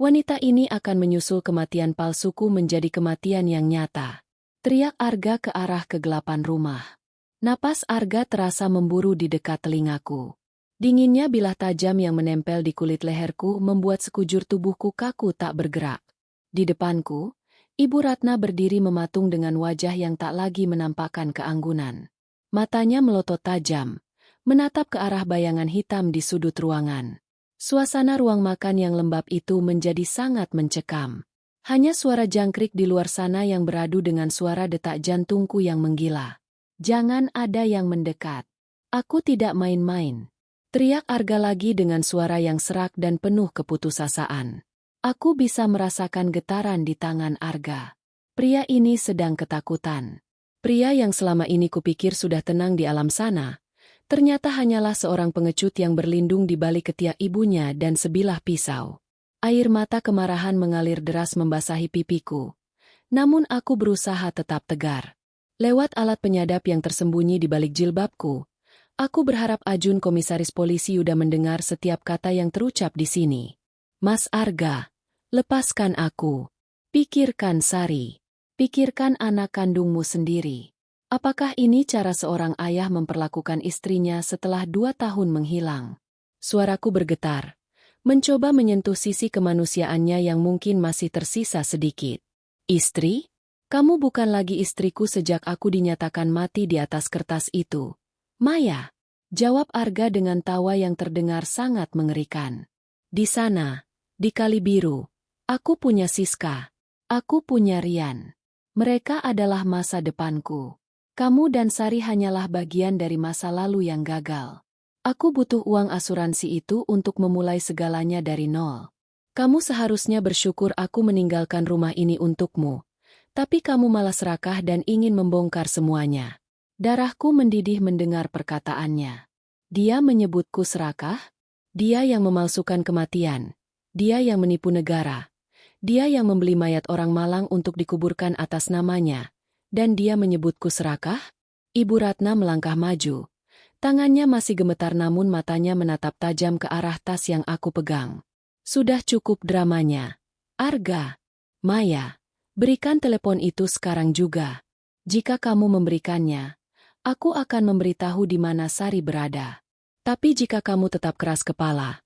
wanita ini akan menyusul kematian palsuku menjadi kematian yang nyata. Teriak Arga ke arah kegelapan rumah. Napas Arga terasa memburu di dekat telingaku. Dinginnya bilah tajam yang menempel di kulit leherku membuat sekujur tubuhku kaku tak bergerak. Di depanku, Ibu Ratna berdiri mematung dengan wajah yang tak lagi menampakkan keanggunan. Matanya melotot tajam, menatap ke arah bayangan hitam di sudut ruangan. Suasana ruang makan yang lembab itu menjadi sangat mencekam. Hanya suara jangkrik di luar sana yang beradu dengan suara detak jantungku yang menggila. Jangan ada yang mendekat. Aku tidak main-main. Teriak Arga lagi dengan suara yang serak dan penuh keputusasaan. Aku bisa merasakan getaran di tangan Arga. Pria ini sedang ketakutan. Pria yang selama ini kupikir sudah tenang di alam sana, ternyata hanyalah seorang pengecut yang berlindung di balik ketiak ibunya dan sebilah pisau. Air mata kemarahan mengalir deras membasahi pipiku. Namun aku berusaha tetap tegar. Lewat alat penyadap yang tersembunyi di balik jilbabku, aku berharap Ajun Komisaris Polisi Yuda mendengar setiap kata yang terucap di sini. Mas Arga, lepaskan aku. Pikirkan Sari. Pikirkan anak kandungmu sendiri. Apakah ini cara seorang ayah memperlakukan istrinya setelah 2 tahun menghilang? Suaraku bergetar, mencoba menyentuh sisi kemanusiaannya yang mungkin masih tersisa sedikit. Istri? Kamu bukan lagi istriku sejak aku dinyatakan mati di atas kertas itu. Maya, jawab Arga dengan tawa yang terdengar sangat mengerikan. Di sana, di Kali Biru, aku punya Siska. Aku punya Rian. Mereka adalah masa depanku. Kamu dan Sari hanyalah bagian dari masa lalu yang gagal. Aku butuh uang asuransi itu untuk memulai segalanya dari nol. Kamu seharusnya bersyukur aku meninggalkan rumah ini untukmu. Tapi kamu malah serakah dan ingin membongkar semuanya. Darahku mendidih mendengar perkataannya. Dia menyebutku serakah? Dia yang memalsukan kematian. Dia yang menipu negara. Dia yang membeli mayat orang malang untuk dikuburkan atas namanya. Dan dia menyebutku serakah? Ibu Ratna melangkah maju. Tangannya masih gemetar namun matanya menatap tajam ke arah tas yang aku pegang. Sudah cukup dramanya. Arga. Maya. Berikan telepon itu sekarang juga. Jika kamu memberikannya, aku akan memberitahu di mana Sari berada. Tapi jika kamu tetap keras kepala,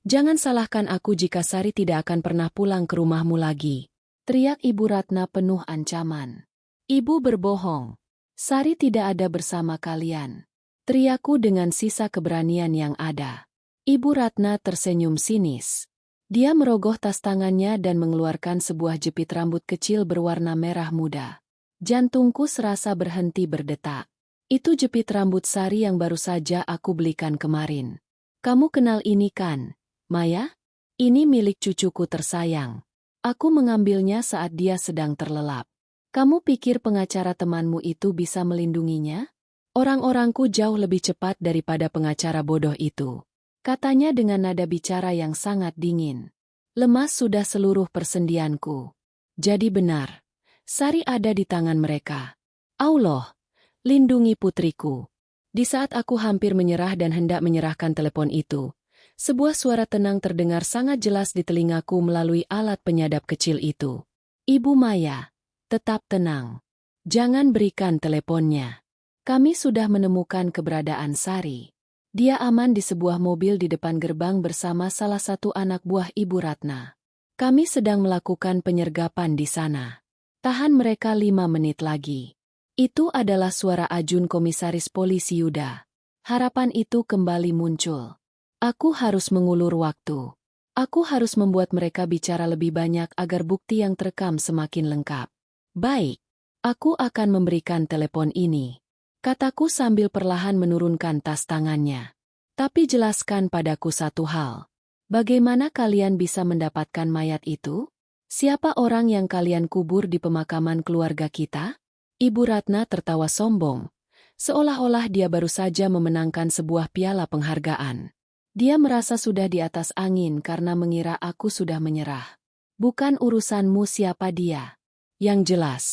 jangan salahkan aku jika Sari tidak akan pernah pulang ke rumahmu lagi. Teriak Ibu Ratna penuh ancaman. Ibu berbohong. Sari tidak ada bersama kalian. Teriakku dengan sisa keberanian yang ada. Ibu Ratna tersenyum sinis. Dia merogoh tas tangannya dan mengeluarkan sebuah jepit rambut kecil berwarna merah muda. Jantungku serasa berhenti berdetak. Itu jepit rambut Sari yang baru saja aku belikan kemarin. Kamu kenal ini kan, Maya? Ini milik cucuku tersayang. Aku mengambilnya saat dia sedang terlelap. Kamu pikir pengacara temanmu itu bisa melindunginya? Orang-orangku jauh lebih cepat daripada pengacara bodoh itu. Katanya dengan nada bicara yang sangat dingin. Lemas sudah seluruh persendianku. Jadi benar. Sari ada di tangan mereka. Allah, lindungi putriku. Di saat aku hampir menyerah dan hendak menyerahkan telepon itu, sebuah suara tenang terdengar sangat jelas di telingaku melalui alat penyadap kecil itu. Ibu Maya, tetap tenang. Jangan berikan teleponnya. Kami sudah menemukan keberadaan Sari. Dia aman di sebuah mobil di depan gerbang bersama salah satu anak buah Ibu Ratna. Kami sedang melakukan penyergapan di sana. Tahan mereka 5 menit lagi. Itu adalah suara Ajun Komisaris Polisi Yuda. Harapan itu kembali muncul. Aku harus mengulur waktu. Aku harus membuat mereka bicara lebih banyak agar bukti yang terekam semakin lengkap. Baik, aku akan memberikan telepon ini, kataku sambil perlahan menurunkan tas tangannya. Tapi jelaskan padaku satu hal. Bagaimana kalian bisa mendapatkan mayat itu? Siapa orang yang kalian kubur di pemakaman keluarga kita? Ibu Ratna tertawa sombong, seolah-olah dia baru saja memenangkan sebuah piala penghargaan. Dia merasa sudah di atas angin karena mengira aku sudah menyerah. Bukan urusanmu siapa dia. Yang jelas,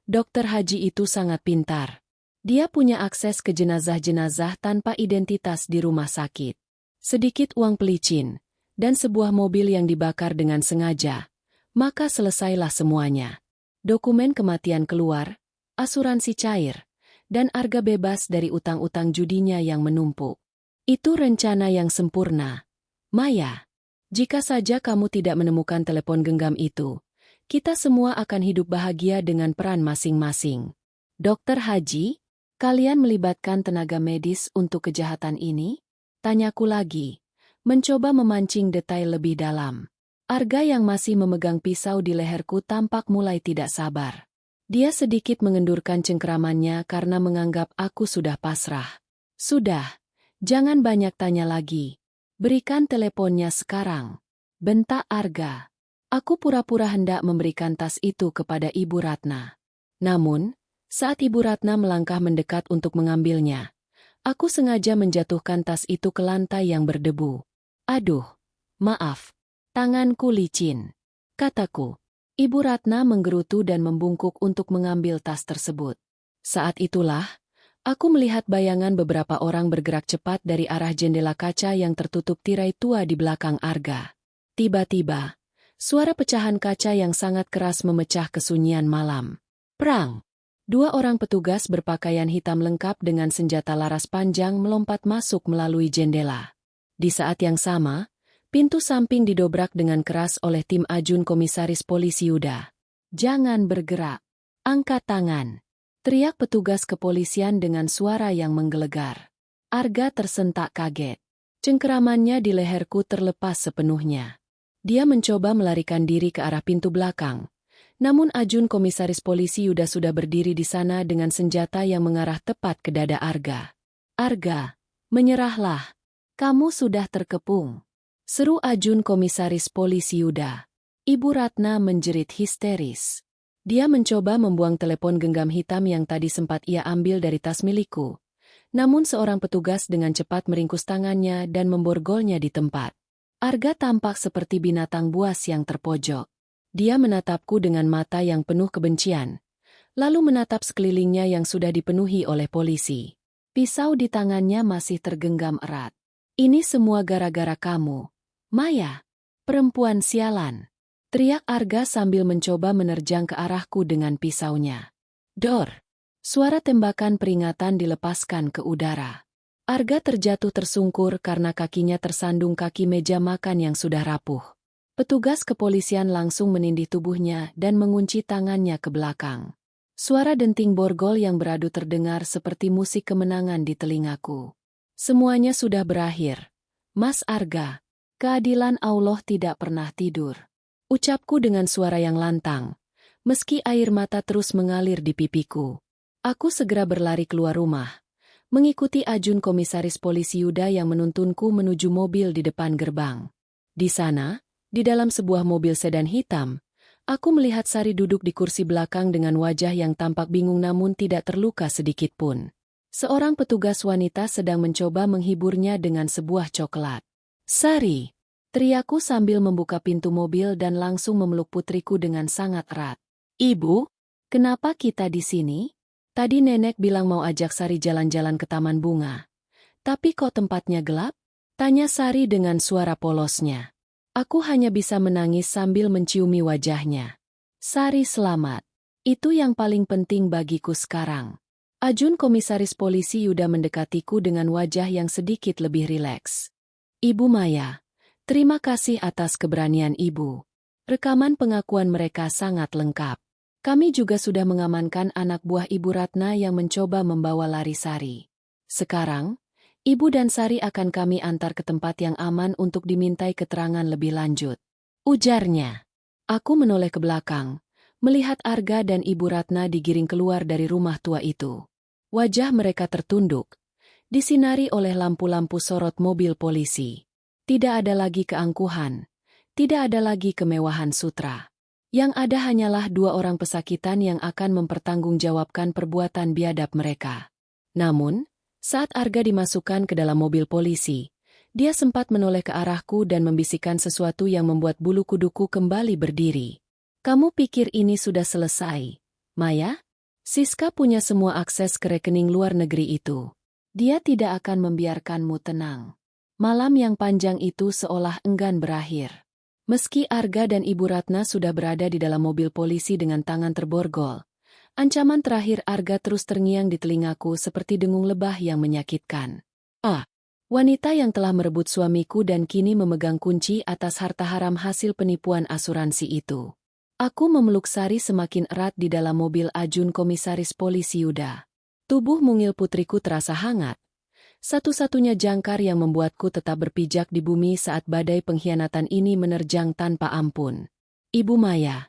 Dokter Haji itu sangat pintar. Dia punya akses ke jenazah-jenazah tanpa identitas di rumah sakit. Sedikit uang pelicin, dan sebuah mobil yang dibakar dengan sengaja. Maka selesailah semuanya. Dokumen kematian keluar, asuransi cair, dan Arga bebas dari utang-utang judinya yang menumpuk. Itu rencana yang sempurna. Maya, jika saja kamu tidak menemukan telepon genggam itu, kita semua akan hidup bahagia dengan peran masing-masing. Dokter Haji, kalian melibatkan tenaga medis untuk kejahatan ini? Tanyaku lagi, mencoba memancing detail lebih dalam. Arga yang masih memegang pisau di leherku tampak mulai tidak sabar. Dia sedikit mengendurkan cengkeramannya karena menganggap aku sudah pasrah. Sudah, jangan banyak tanya lagi. Berikan teleponnya sekarang. Bentak Arga. Aku pura-pura hendak memberikan tas itu kepada Ibu Ratna. Namun, saat Ibu Ratna melangkah mendekat untuk mengambilnya, aku sengaja menjatuhkan tas itu ke lantai yang berdebu. Aduh, maaf, tanganku licin, kataku. Ibu Ratna menggerutu dan membungkuk untuk mengambil tas tersebut. Saat itulah, aku melihat bayangan beberapa orang bergerak cepat dari arah jendela kaca yang tertutup tirai tua di belakang Arga. Tiba-tiba, suara pecahan kaca yang sangat keras memecah kesunyian malam. Perang! 2 orang petugas berpakaian hitam lengkap dengan senjata laras panjang melompat masuk melalui jendela. Di saat yang sama, pintu samping didobrak dengan keras oleh tim Ajun Komisaris Polisi Yuda. Jangan bergerak. Angkat tangan. Teriak petugas kepolisian dengan suara yang menggelegar. Arga tersentak kaget. Cengkeramannya di leherku terlepas sepenuhnya. Dia mencoba melarikan diri ke arah pintu belakang. Namun Ajun Komisaris Polisi Yuda sudah berdiri di sana dengan senjata yang mengarah tepat ke dada Arga. Arga, menyerahlah. Kamu sudah terkepung. Seru Ajun Komisaris Polisi Yuda. Ibu Ratna menjerit histeris. Dia mencoba membuang telepon genggam hitam yang tadi sempat ia ambil dari tas milikku. Namun seorang petugas dengan cepat meringkus tangannya dan memborgolnya di tempat. Arga tampak seperti binatang buas yang terpojok. Dia menatapku dengan mata yang penuh kebencian, lalu menatap sekelilingnya yang sudah dipenuhi oleh polisi. Pisau di tangannya masih tergenggam erat. Ini semua gara-gara kamu, Maya, perempuan sialan. Teriak Arga sambil mencoba menerjang ke arahku dengan pisaunya. Dor! Suara tembakan peringatan dilepaskan ke udara. Arga terjatuh tersungkur karena kakinya tersandung kaki meja makan yang sudah rapuh. Petugas kepolisian langsung menindih tubuhnya dan mengunci tangannya ke belakang. Suara denting borgol yang beradu terdengar seperti musik kemenangan di telingaku. Semuanya sudah berakhir. Mas Arga. Keadilan Allah tidak pernah tidur. Ucapku dengan suara yang lantang, meski air mata terus mengalir di pipiku. Aku segera berlari keluar rumah, mengikuti Ajun Komisaris Polisi Yuda yang menuntunku menuju mobil di depan gerbang. Di sana, di dalam sebuah mobil sedan hitam, aku melihat Sari duduk di kursi belakang dengan wajah yang tampak bingung namun tidak terluka sedikit pun. Seorang petugas wanita sedang mencoba menghiburnya dengan sebuah coklat. Sari, Teriakku sambil membuka pintu mobil dan langsung memeluk putriku dengan sangat erat. Ibu, kenapa kita di sini? Tadi nenek bilang mau ajak Sari jalan-jalan ke taman bunga. Tapi kok tempatnya gelap? Tanya Sari dengan suara polosnya. Aku hanya bisa menangis sambil menciumi wajahnya. Sari selamat. Itu yang paling penting bagiku sekarang. Ajun Komisaris Polisi Yuda mendekatiku dengan wajah yang sedikit lebih rileks. Ibu Maya, terima kasih atas keberanian Ibu. Rekaman pengakuan mereka sangat lengkap. Kami juga sudah mengamankan anak buah Ibu Ratna yang mencoba membawa lari Sari. Sekarang, Ibu dan Sari akan kami antar ke tempat yang aman untuk dimintai keterangan lebih lanjut. Ujarnya. Aku menoleh ke belakang, melihat Arga dan Ibu Ratna digiring keluar dari rumah tua itu. Wajah mereka tertunduk, disinari oleh lampu-lampu sorot mobil polisi. Tidak ada lagi keangkuhan, tidak ada lagi kemewahan sutra. Yang ada hanyalah dua orang pesakitan yang akan mempertanggungjawabkan perbuatan biadab mereka. Namun, saat Arga dimasukkan ke dalam mobil polisi, dia sempat menoleh ke arahku dan membisikkan sesuatu yang membuat bulu kuduku kembali berdiri. Kamu pikir ini sudah selesai, Maya? Siska punya semua akses ke rekening luar negeri itu. Dia tidak akan membiarkanmu tenang. Malam yang panjang itu seolah enggan berakhir. Meski Arga dan Ibu Ratna sudah berada di dalam mobil polisi dengan tangan terborgol, ancaman terakhir Arga terus terngiang di telingaku seperti dengung lebah yang menyakitkan. Wanita yang telah merebut suamiku dan kini memegang kunci atas harta haram hasil penipuan asuransi itu. Aku memeluk Sari semakin erat di dalam mobil Ajun Komisaris Polisi Yuda. Tubuh mungil putriku terasa hangat. Satu-satunya jangkar yang membuatku tetap berpijak di bumi saat badai pengkhianatan ini menerjang tanpa ampun. Ibu Maya,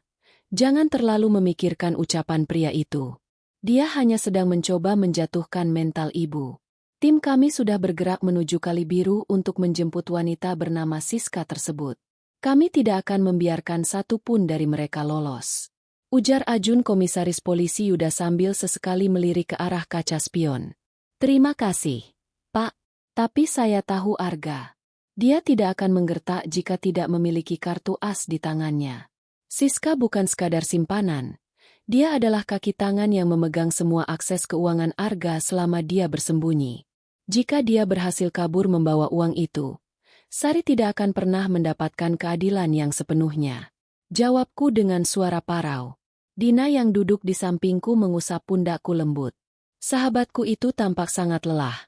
jangan terlalu memikirkan ucapan pria itu. Dia hanya sedang mencoba menjatuhkan mental ibu. Tim kami sudah bergerak menuju Kali Biru untuk menjemput wanita bernama Siska tersebut. Kami tidak akan membiarkan satu pun dari mereka lolos. Ujar Ajun Komisaris Polisi Yuda sambil sesekali melirik ke arah kaca spion. Terima kasih, Pak. Tapi saya tahu Arga. Dia tidak akan menggertak jika tidak memiliki kartu as di tangannya. Siska bukan sekadar simpanan. Dia adalah kaki tangan yang memegang semua akses keuangan Arga selama dia bersembunyi. Jika dia berhasil kabur membawa uang itu, Sari tidak akan pernah mendapatkan keadilan yang sepenuhnya. Jawabku dengan suara parau. Dina yang duduk di sampingku mengusap pundakku lembut. Sahabatku itu tampak sangat lelah.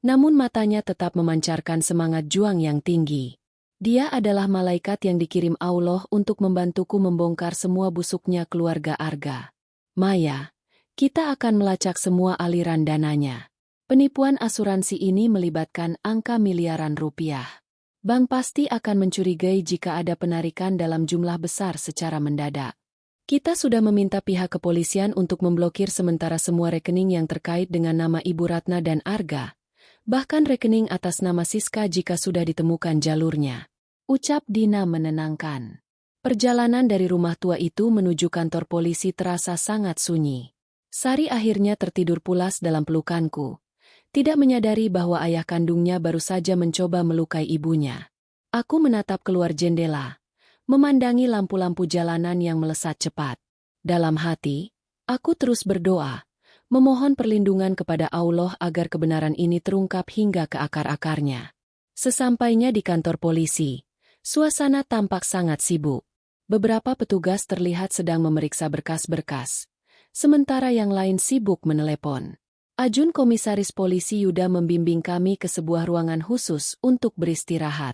Namun matanya tetap memancarkan semangat juang yang tinggi. Dia adalah malaikat yang dikirim Allah untuk membantuku membongkar semua busuknya keluarga Arga. Maya, kita akan melacak semua aliran dananya. Penipuan asuransi ini melibatkan angka miliaran rupiah. Bank pasti akan mencurigai jika ada penarikan dalam jumlah besar secara mendadak. Kita sudah meminta pihak kepolisian untuk memblokir sementara semua rekening yang terkait dengan nama Ibu Ratna dan Arga. Bahkan rekening atas nama Siska jika sudah ditemukan jalurnya. Ucap Dina menenangkan. Perjalanan dari rumah tua itu menuju kantor polisi terasa sangat sunyi. Sari akhirnya tertidur pulas dalam pelukanku. Tidak menyadari bahwa ayah kandungnya baru saja mencoba melukai ibunya. Aku menatap keluar jendela, memandangi lampu-lampu jalanan yang melesat cepat. Dalam hati, aku terus berdoa. Memohon perlindungan kepada Allah agar kebenaran ini terungkap hingga ke akar-akarnya. Sesampainya di kantor polisi, suasana tampak sangat sibuk. Beberapa petugas terlihat sedang memeriksa berkas-berkas, sementara yang lain sibuk menelepon. Ajun Komisaris Polisi Yuda membimbing kami ke sebuah ruangan khusus untuk beristirahat.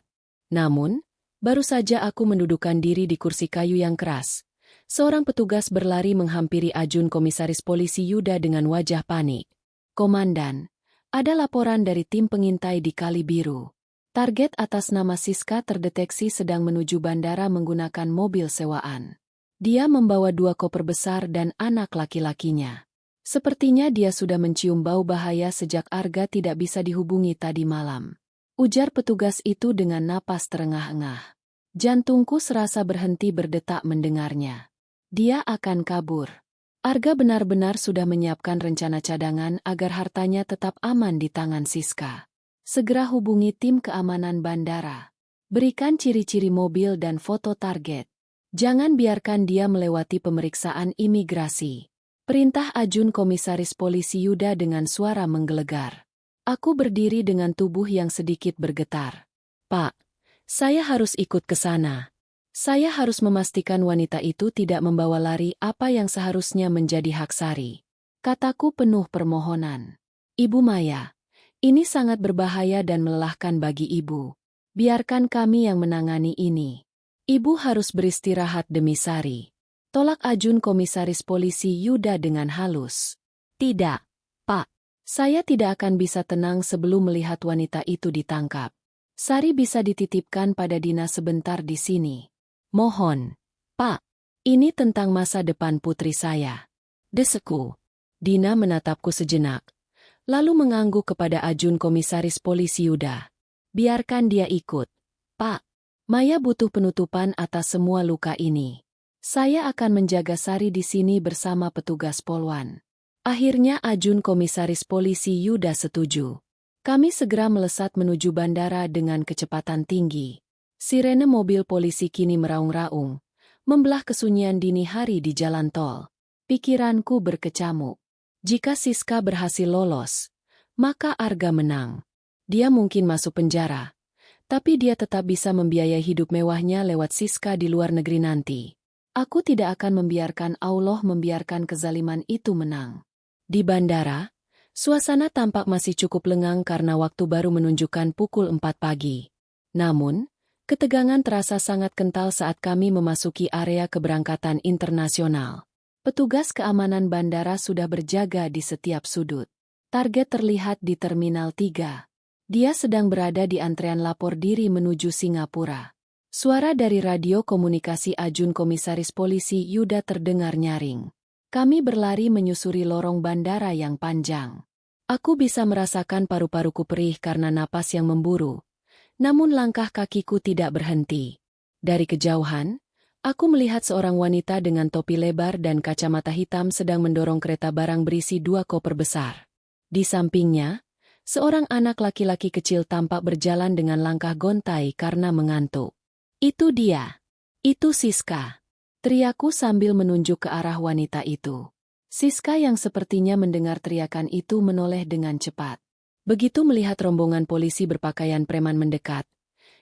Namun, baru saja aku mendudukkan diri di kursi kayu yang keras. Seorang petugas berlari menghampiri Ajun Komisaris Polisi Yuda dengan wajah panik. Komandan, ada laporan dari tim pengintai di Kali Biru. Target atas nama Siska terdeteksi sedang menuju bandara menggunakan mobil sewaan. Dia membawa 2 koper besar dan anak laki-lakinya. Sepertinya dia sudah mencium bau bahaya sejak Arga tidak bisa dihubungi tadi malam. Ujar petugas itu dengan napas terengah-engah. Jantungku serasa berhenti berdetak mendengarnya. Dia akan kabur. Arga benar-benar sudah menyiapkan rencana cadangan agar hartanya tetap aman di tangan Siska. Segera hubungi tim keamanan bandara. Berikan ciri-ciri mobil dan foto target. Jangan biarkan dia melewati pemeriksaan imigrasi. Perintah Ajun Komisaris Polisi Yuda dengan suara menggelegar. Aku berdiri dengan tubuh yang sedikit bergetar. Pak, saya harus ikut ke sana. Saya harus memastikan wanita itu tidak membawa lari apa yang seharusnya menjadi hak Sari. Kataku penuh permohonan. Ibu Maya, ini sangat berbahaya dan melelahkan bagi ibu. Biarkan kami yang menangani ini. Ibu harus beristirahat demi Sari. Tolak Ajun Komisaris Polisi Yuda dengan halus. Tidak, Pak. Saya tidak akan bisa tenang sebelum melihat wanita itu ditangkap. Sari bisa dititipkan pada Dina sebentar di sini. Mohon, Pak. Ini tentang masa depan putri saya. Deseku. Dina menatapku sejenak, lalu mengangguk kepada Ajun Komisaris Polisi Yuda. Biarkan dia ikut. Pak, Maya butuh penutupan atas semua luka ini. Saya akan menjaga Sari di sini bersama petugas Polwan. Akhirnya Ajun Komisaris Polisi Yuda setuju. Kami segera melesat menuju bandara dengan kecepatan tinggi. Sirene mobil polisi kini meraung-raung, membelah kesunyian dini hari di jalan tol. Pikiranku berkecamuk. Jika Siska berhasil lolos, maka Arga menang. Dia mungkin masuk penjara, tapi dia tetap bisa membiayai hidup mewahnya lewat Siska di luar negeri nanti. Aku tidak akan membiarkan Allah membiarkan kezaliman itu menang. Di bandara, suasana tampak masih cukup lengang karena waktu baru menunjukkan pukul 4 pagi. Namun, ketegangan terasa sangat kental saat kami memasuki area keberangkatan internasional. Petugas keamanan bandara sudah berjaga di setiap sudut. Target terlihat di Terminal 3. Dia sedang berada di antrean lapor diri menuju Singapura. Suara dari radio komunikasi Ajun Komisaris Polisi Yuda terdengar nyaring. Kami berlari menyusuri lorong bandara yang panjang. Aku bisa merasakan paru-paruku perih karena napas yang memburu. Namun langkah kakiku tidak berhenti. Dari kejauhan, aku melihat seorang wanita dengan topi lebar dan kacamata hitam sedang mendorong kereta barang berisi 2 koper besar. Di sampingnya, seorang anak laki-laki kecil tampak berjalan dengan langkah gontai karena mengantuk. Itu dia. Itu Siska. Teriakku sambil menunjuk ke arah wanita itu. Siska yang sepertinya mendengar teriakan itu menoleh dengan cepat. Begitu melihat rombongan polisi berpakaian preman mendekat,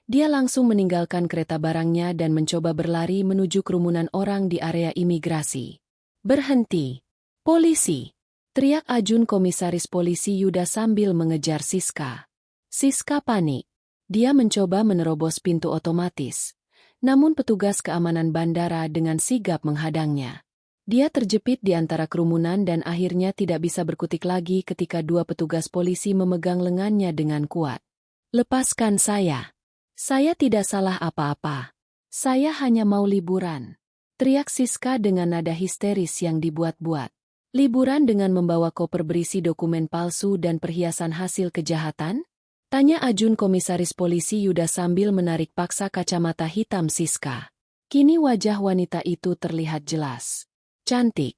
dia langsung meninggalkan kereta barangnya dan mencoba berlari menuju kerumunan orang di area imigrasi. Berhenti! Polisi! Teriak Ajun Komisaris Polisi Yuda sambil mengejar Siska. Siska panik. Dia mencoba menerobos pintu otomatis. Namun petugas keamanan bandara dengan sigap menghadangnya. Dia terjepit di antara kerumunan dan akhirnya tidak bisa berkutik lagi ketika 2 petugas polisi memegang lengannya dengan kuat. Lepaskan saya. Saya tidak salah apa-apa. Saya hanya mau liburan. Teriak Siska dengan nada histeris yang dibuat-buat. Liburan dengan membawa koper berisi dokumen palsu dan perhiasan hasil kejahatan? Tanya Ajun Komisaris Polisi Yuda sambil menarik paksa kacamata hitam Siska. Kini wajah wanita itu terlihat jelas. Cantik.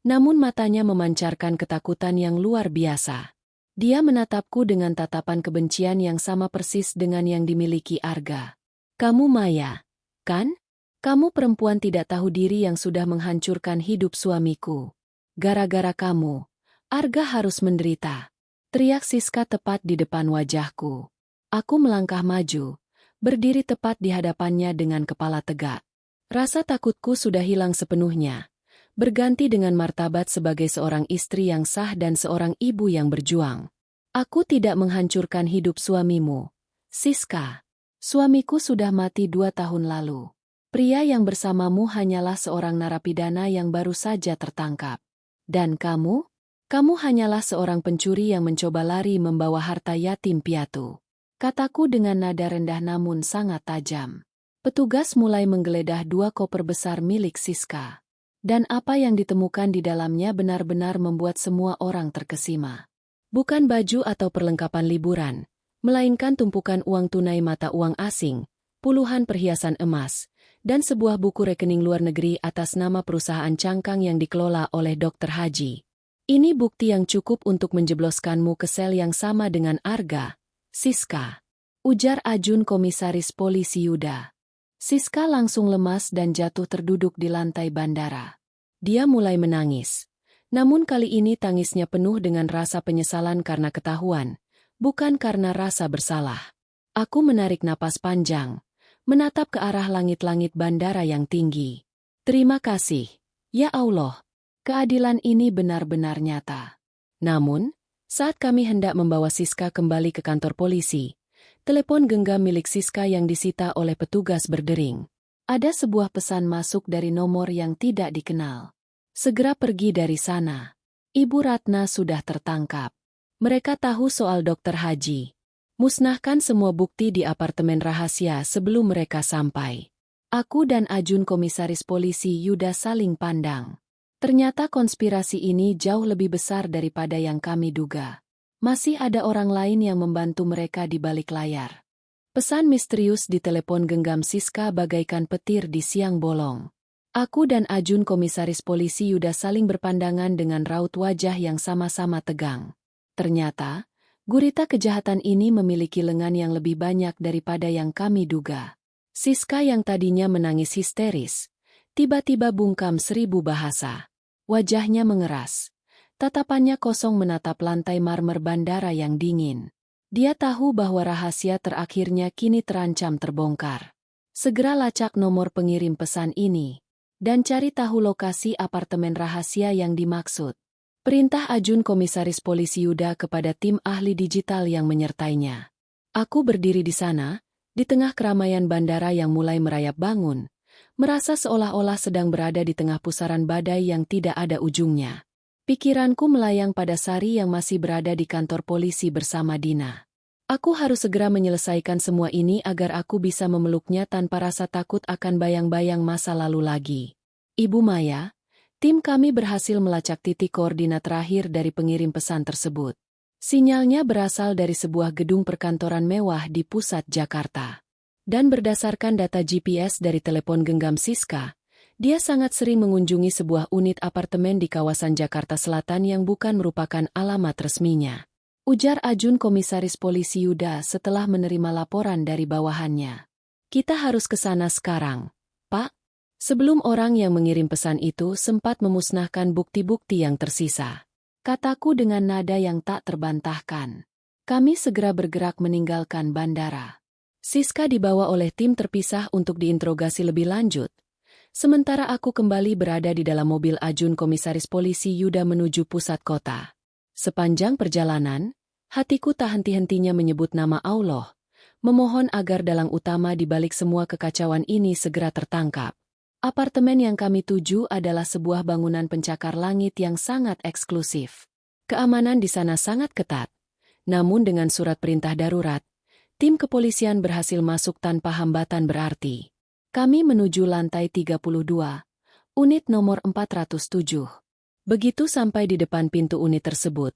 Namun matanya memancarkan ketakutan yang luar biasa. Dia menatapku dengan tatapan kebencian yang sama persis dengan yang dimiliki Arga. Kamu Maya, kan? Kamu perempuan tidak tahu diri yang sudah menghancurkan hidup suamiku. Gara-gara kamu, Arga harus menderita. Teriak Siska tepat di depan wajahku. Aku melangkah maju, berdiri tepat di hadapannya dengan kepala tegak. Rasa takutku sudah hilang sepenuhnya, berganti dengan martabat sebagai seorang istri yang sah dan seorang ibu yang berjuang. Aku tidak menghancurkan hidup suamimu, Siska. Suamiku sudah mati 2 tahun lalu. Pria yang bersamamu hanyalah seorang narapidana yang baru saja tertangkap. Dan kamu? Kamu hanyalah seorang pencuri yang mencoba lari membawa harta yatim piatu. Kataku dengan nada rendah namun sangat tajam. Petugas mulai menggeledah 2 koper besar milik Siska. Dan apa yang ditemukan di dalamnya benar-benar membuat semua orang terkesima. Bukan baju atau perlengkapan liburan, melainkan tumpukan uang tunai mata uang asing, puluhan perhiasan emas, dan sebuah buku rekening luar negeri atas nama perusahaan cangkang yang dikelola oleh Dr. Haji. Ini bukti yang cukup untuk menjebloskanmu ke sel yang sama dengan Arga, Siska. ujar Ajun Komisaris Polisi Yuda. Siska langsung lemas dan jatuh terduduk di lantai bandara. Dia mulai menangis. Namun kali ini tangisnya penuh dengan rasa penyesalan karena ketahuan, bukan karena rasa bersalah. Aku menarik napas panjang, menatap ke arah langit-langit bandara yang tinggi. Terima kasih, ya Allah. Keadilan ini benar-benar nyata. Namun, saat kami hendak membawa Siska kembali ke kantor polisi, telepon genggam milik Siska yang disita oleh petugas berdering. Ada sebuah pesan masuk dari nomor yang tidak dikenal. Segera pergi dari sana. Ibu Ratna sudah tertangkap. Mereka tahu soal dokter Haji. Musnahkan semua bukti di apartemen rahasia sebelum mereka sampai. Aku dan Ajun Komisaris Polisi Yuda saling pandang. Ternyata konspirasi ini jauh lebih besar daripada yang kami duga. Masih ada orang lain yang membantu mereka di balik layar. Pesan misterius di telepon genggam Siska bagaikan petir di siang bolong. Aku dan Ajun Komisaris Polisi Yuda saling berpandangan dengan raut wajah yang sama-sama tegang. Ternyata, gurita kejahatan ini memiliki lengan yang lebih banyak daripada yang kami duga. Siska yang tadinya menangis histeris, tiba-tiba bungkam 1000 bahasa. Wajahnya mengeras. Tatapannya kosong menatap lantai marmer bandara yang dingin. Dia tahu bahwa rahasia terakhirnya kini terancam terbongkar. Segera lacak nomor pengirim pesan ini, dan cari tahu lokasi apartemen rahasia yang dimaksud. Perintah Ajun Komisaris Polisi Yuda kepada tim ahli digital yang menyertainya. Aku berdiri di sana, di tengah keramaian bandara yang mulai merayap bangun, merasa seolah-olah sedang berada di tengah pusaran badai yang tidak ada ujungnya. Pikiranku melayang pada Sari yang masih berada di kantor polisi bersama Dina. Aku harus segera menyelesaikan semua ini agar aku bisa memeluknya tanpa rasa takut akan bayang-bayang masa lalu lagi. Ibu Maya, tim kami berhasil melacak titik koordinat terakhir dari pengirim pesan tersebut. Sinyalnya berasal dari sebuah gedung perkantoran mewah di pusat Jakarta. Dan berdasarkan data GPS dari telepon genggam Siska, dia sangat sering mengunjungi sebuah unit apartemen di kawasan Jakarta Selatan yang bukan merupakan alamat resminya. Ujar Ajun Komisaris Polisi Yuda setelah menerima laporan dari bawahannya. Kita harus ke sana sekarang, Pak. Sebelum orang yang mengirim pesan itu sempat memusnahkan bukti-bukti yang tersisa. Kataku dengan nada yang tak terbantahkan. Kami segera bergerak meninggalkan bandara. Siska dibawa oleh tim terpisah untuk diinterogasi lebih lanjut. Sementara aku kembali berada di dalam mobil Ajun Komisaris Polisi Yuda menuju pusat kota. Sepanjang perjalanan, hatiku tak henti-hentinya menyebut nama Allah, memohon agar dalang utama di balik semua kekacauan ini segera tertangkap. Apartemen yang kami tuju adalah sebuah bangunan pencakar langit yang sangat eksklusif. Keamanan di sana sangat ketat. Namun dengan surat perintah darurat, tim kepolisian berhasil masuk tanpa hambatan berarti. Kami menuju lantai 32, unit nomor 407. Begitu sampai di depan pintu unit tersebut,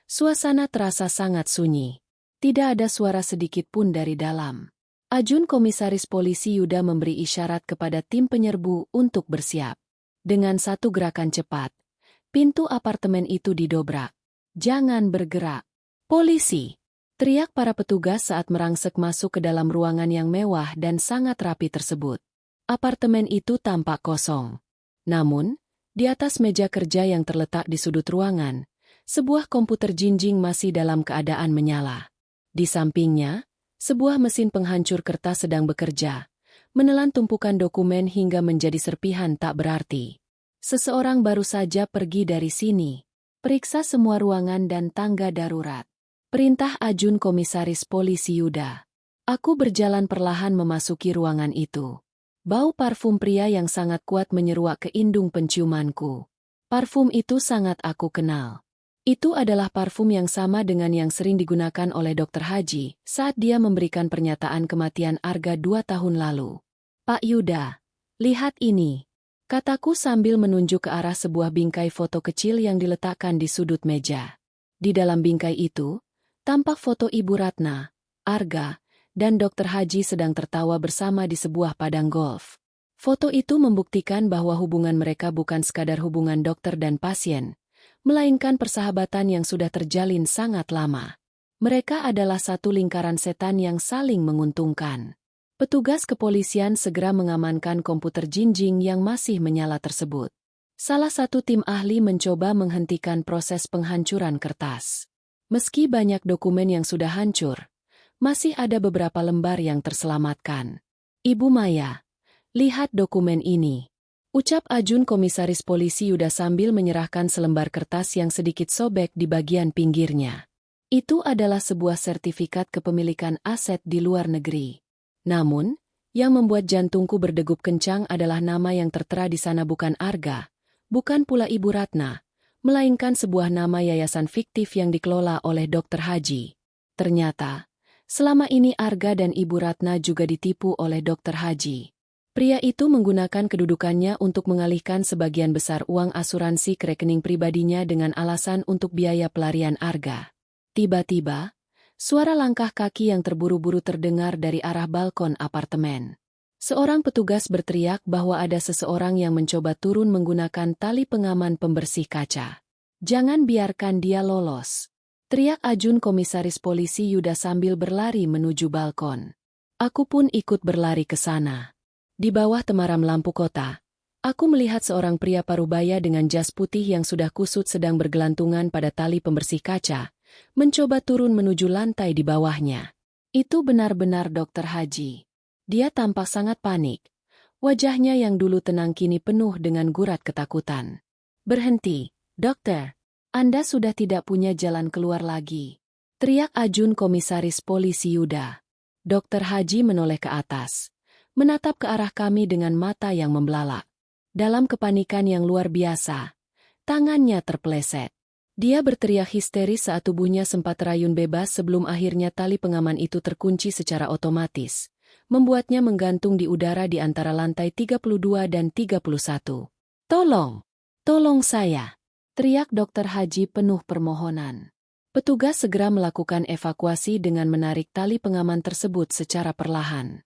suasana terasa sangat sunyi. Tidak ada suara sedikit pun dari dalam. Ajun Komisaris Polisi Yuda memberi isyarat kepada tim penyerbu untuk bersiap. Dengan satu gerakan cepat, pintu apartemen itu didobrak. Jangan bergerak. Polisi! Teriak para petugas saat merangsek masuk ke dalam ruangan yang mewah dan sangat rapi tersebut. Apartemen itu tampak kosong. Namun, di atas meja kerja yang terletak di sudut ruangan, sebuah komputer jinjing masih dalam keadaan menyala. Di sampingnya, sebuah mesin penghancur kertas sedang bekerja, menelan tumpukan dokumen hingga menjadi serpihan tak berarti. Seseorang baru saja pergi dari sini. Periksa semua ruangan dan tangga darurat. Perintah Ajun Komisaris Polisi Yuda. Aku berjalan perlahan memasuki ruangan itu. Bau parfum pria yang sangat kuat menyeruak ke indung penciumanku. Parfum itu sangat aku kenal. Itu adalah parfum yang sama dengan yang sering digunakan oleh Dr. Haji saat dia memberikan pernyataan kematian Arga 2 tahun lalu. Pak Yuda, lihat ini. Kataku sambil menunjuk ke arah sebuah bingkai foto kecil yang diletakkan di sudut meja. Di dalam bingkai itu, tampak foto Ibu Ratna, Arga, dan Dr. Haji sedang tertawa bersama di sebuah padang golf. Foto itu membuktikan bahwa hubungan mereka bukan sekadar hubungan dokter dan pasien, melainkan persahabatan yang sudah terjalin sangat lama. Mereka adalah satu lingkaran setan yang saling menguntungkan. Petugas kepolisian segera mengamankan komputer jinjing yang masih menyala tersebut. Salah satu tim ahli mencoba menghentikan proses penghancuran kertas. Meski banyak dokumen yang sudah hancur, masih ada beberapa lembar yang terselamatkan. Ibu Maya, lihat dokumen ini. Ucap Ajun Komisaris Polisi Yuda sambil menyerahkan selembar kertas yang sedikit sobek di bagian pinggirnya. Itu adalah sebuah sertifikat kepemilikan aset di luar negeri. Namun, yang membuat jantungku berdegup kencang adalah nama yang tertera di sana bukan Arga, bukan pula Ibu Ratna, melainkan sebuah nama yayasan fiktif yang dikelola oleh Dr. Haji. Ternyata, selama ini Arga dan Ibu Ratna juga ditipu oleh Dr. Haji. Pria itu menggunakan kedudukannya untuk mengalihkan sebagian besar uang asuransi ke rekening pribadinya dengan alasan untuk biaya pelarian Arga. Tiba-tiba, suara langkah kaki yang terburu-buru terdengar dari arah balkon apartemen. Seorang petugas berteriak bahwa ada seseorang yang mencoba turun menggunakan tali pengaman pembersih kaca. "Jangan biarkan dia lolos," teriak Ajun Komisaris Polisi Yuda sambil berlari menuju balkon. Aku pun ikut berlari ke sana. Di bawah temaram lampu kota, aku melihat seorang pria parubaya dengan jas putih yang sudah kusut sedang bergelantungan pada tali pembersih kaca, mencoba turun menuju lantai di bawahnya. Itu benar-benar Dr. Haji. Dia tampak sangat panik. Wajahnya yang dulu tenang kini penuh dengan gurat ketakutan. "Berhenti, dokter. Anda sudah tidak punya jalan keluar lagi," teriak Ajun Komisaris Polisi Yuda. Dr. Haji menoleh ke atas, menatap ke arah kami dengan mata yang membelalak. Dalam kepanikan yang luar biasa, tangannya terpeleset. Dia berteriak histeris saat tubuhnya sempat terayun bebas sebelum akhirnya tali pengaman itu terkunci secara otomatis, membuatnya menggantung di udara di antara lantai 32 dan 31. "Tolong! Tolong saya!" teriak Dr. Haji penuh permohonan. Petugas segera melakukan evakuasi dengan menarik tali pengaman tersebut secara perlahan.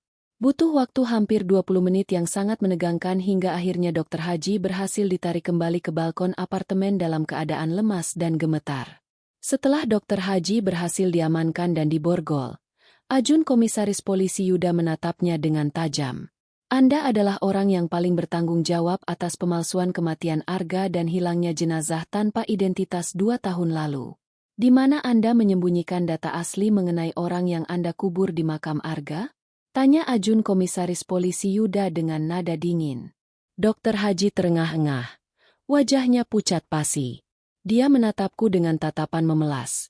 Butuh waktu hampir 20 menit yang sangat menegangkan hingga akhirnya Dr. Haji berhasil ditarik kembali ke balkon apartemen dalam keadaan lemas dan gemetar. Setelah Dr. Haji berhasil diamankan dan diborgol, Ajun Komisaris Polisi Yuda menatapnya dengan tajam. "Anda adalah orang yang paling bertanggung jawab atas pemalsuan kematian Arga dan hilangnya jenazah tanpa identitas 2 tahun lalu. Di mana Anda menyembunyikan data asli mengenai orang yang Anda kubur di makam Arga?" tanya Ajun Komisaris Polisi Yuda dengan nada dingin. Dr. Haji terengah-engah. Wajahnya pucat pasi. Dia menatapku dengan tatapan memelas.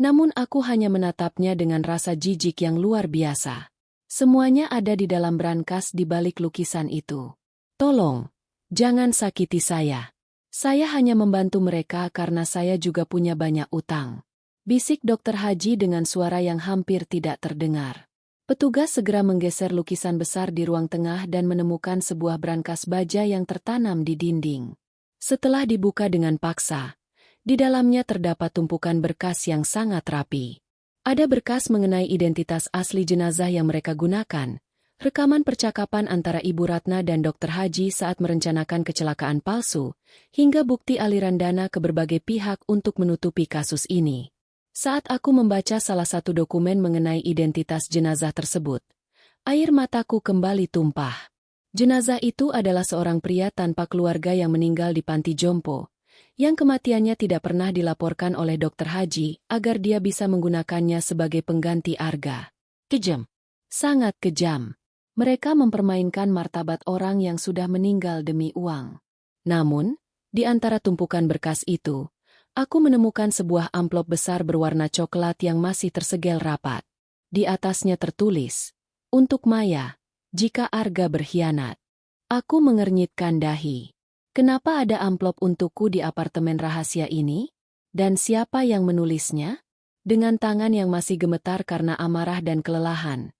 Namun aku hanya menatapnya dengan rasa jijik yang luar biasa. Semuanya ada di dalam brankas di balik lukisan itu. "Tolong, jangan sakiti saya. Saya hanya membantu mereka karena saya juga punya banyak utang," bisik Dr. Haji dengan suara yang hampir tidak terdengar. Petugas segera menggeser lukisan besar di ruang tengah dan menemukan sebuah brankas baja yang tertanam di dinding. Setelah dibuka dengan paksa, di dalamnya terdapat tumpukan berkas yang sangat rapi. Ada berkas mengenai identitas asli jenazah yang mereka gunakan, rekaman percakapan antara Ibu Ratna dan Dr. Haji saat merencanakan kecelakaan palsu, hingga bukti aliran dana ke berbagai pihak untuk menutupi kasus ini. Saat aku membaca salah satu dokumen mengenai identitas jenazah tersebut, air mataku kembali tumpah. Jenazah itu adalah seorang pria tanpa keluarga yang meninggal di panti jompo, yang kematiannya tidak pernah dilaporkan oleh Dr. Haji agar dia bisa menggunakannya sebagai pengganti Arga. Kejam. Sangat kejam. Mereka mempermainkan martabat orang yang sudah meninggal demi uang. Namun, di antara tumpukan berkas itu, aku menemukan sebuah amplop besar berwarna coklat yang masih tersegel rapat. Di atasnya tertulis, "Untuk Maya, jika Arga berkhianat." Aku mengernyitkan dahi. Kenapa ada amplop untukku di apartemen rahasia ini? Dan siapa yang menulisnya? Dengan tangan yang masih gemetar karena amarah dan kelelahan,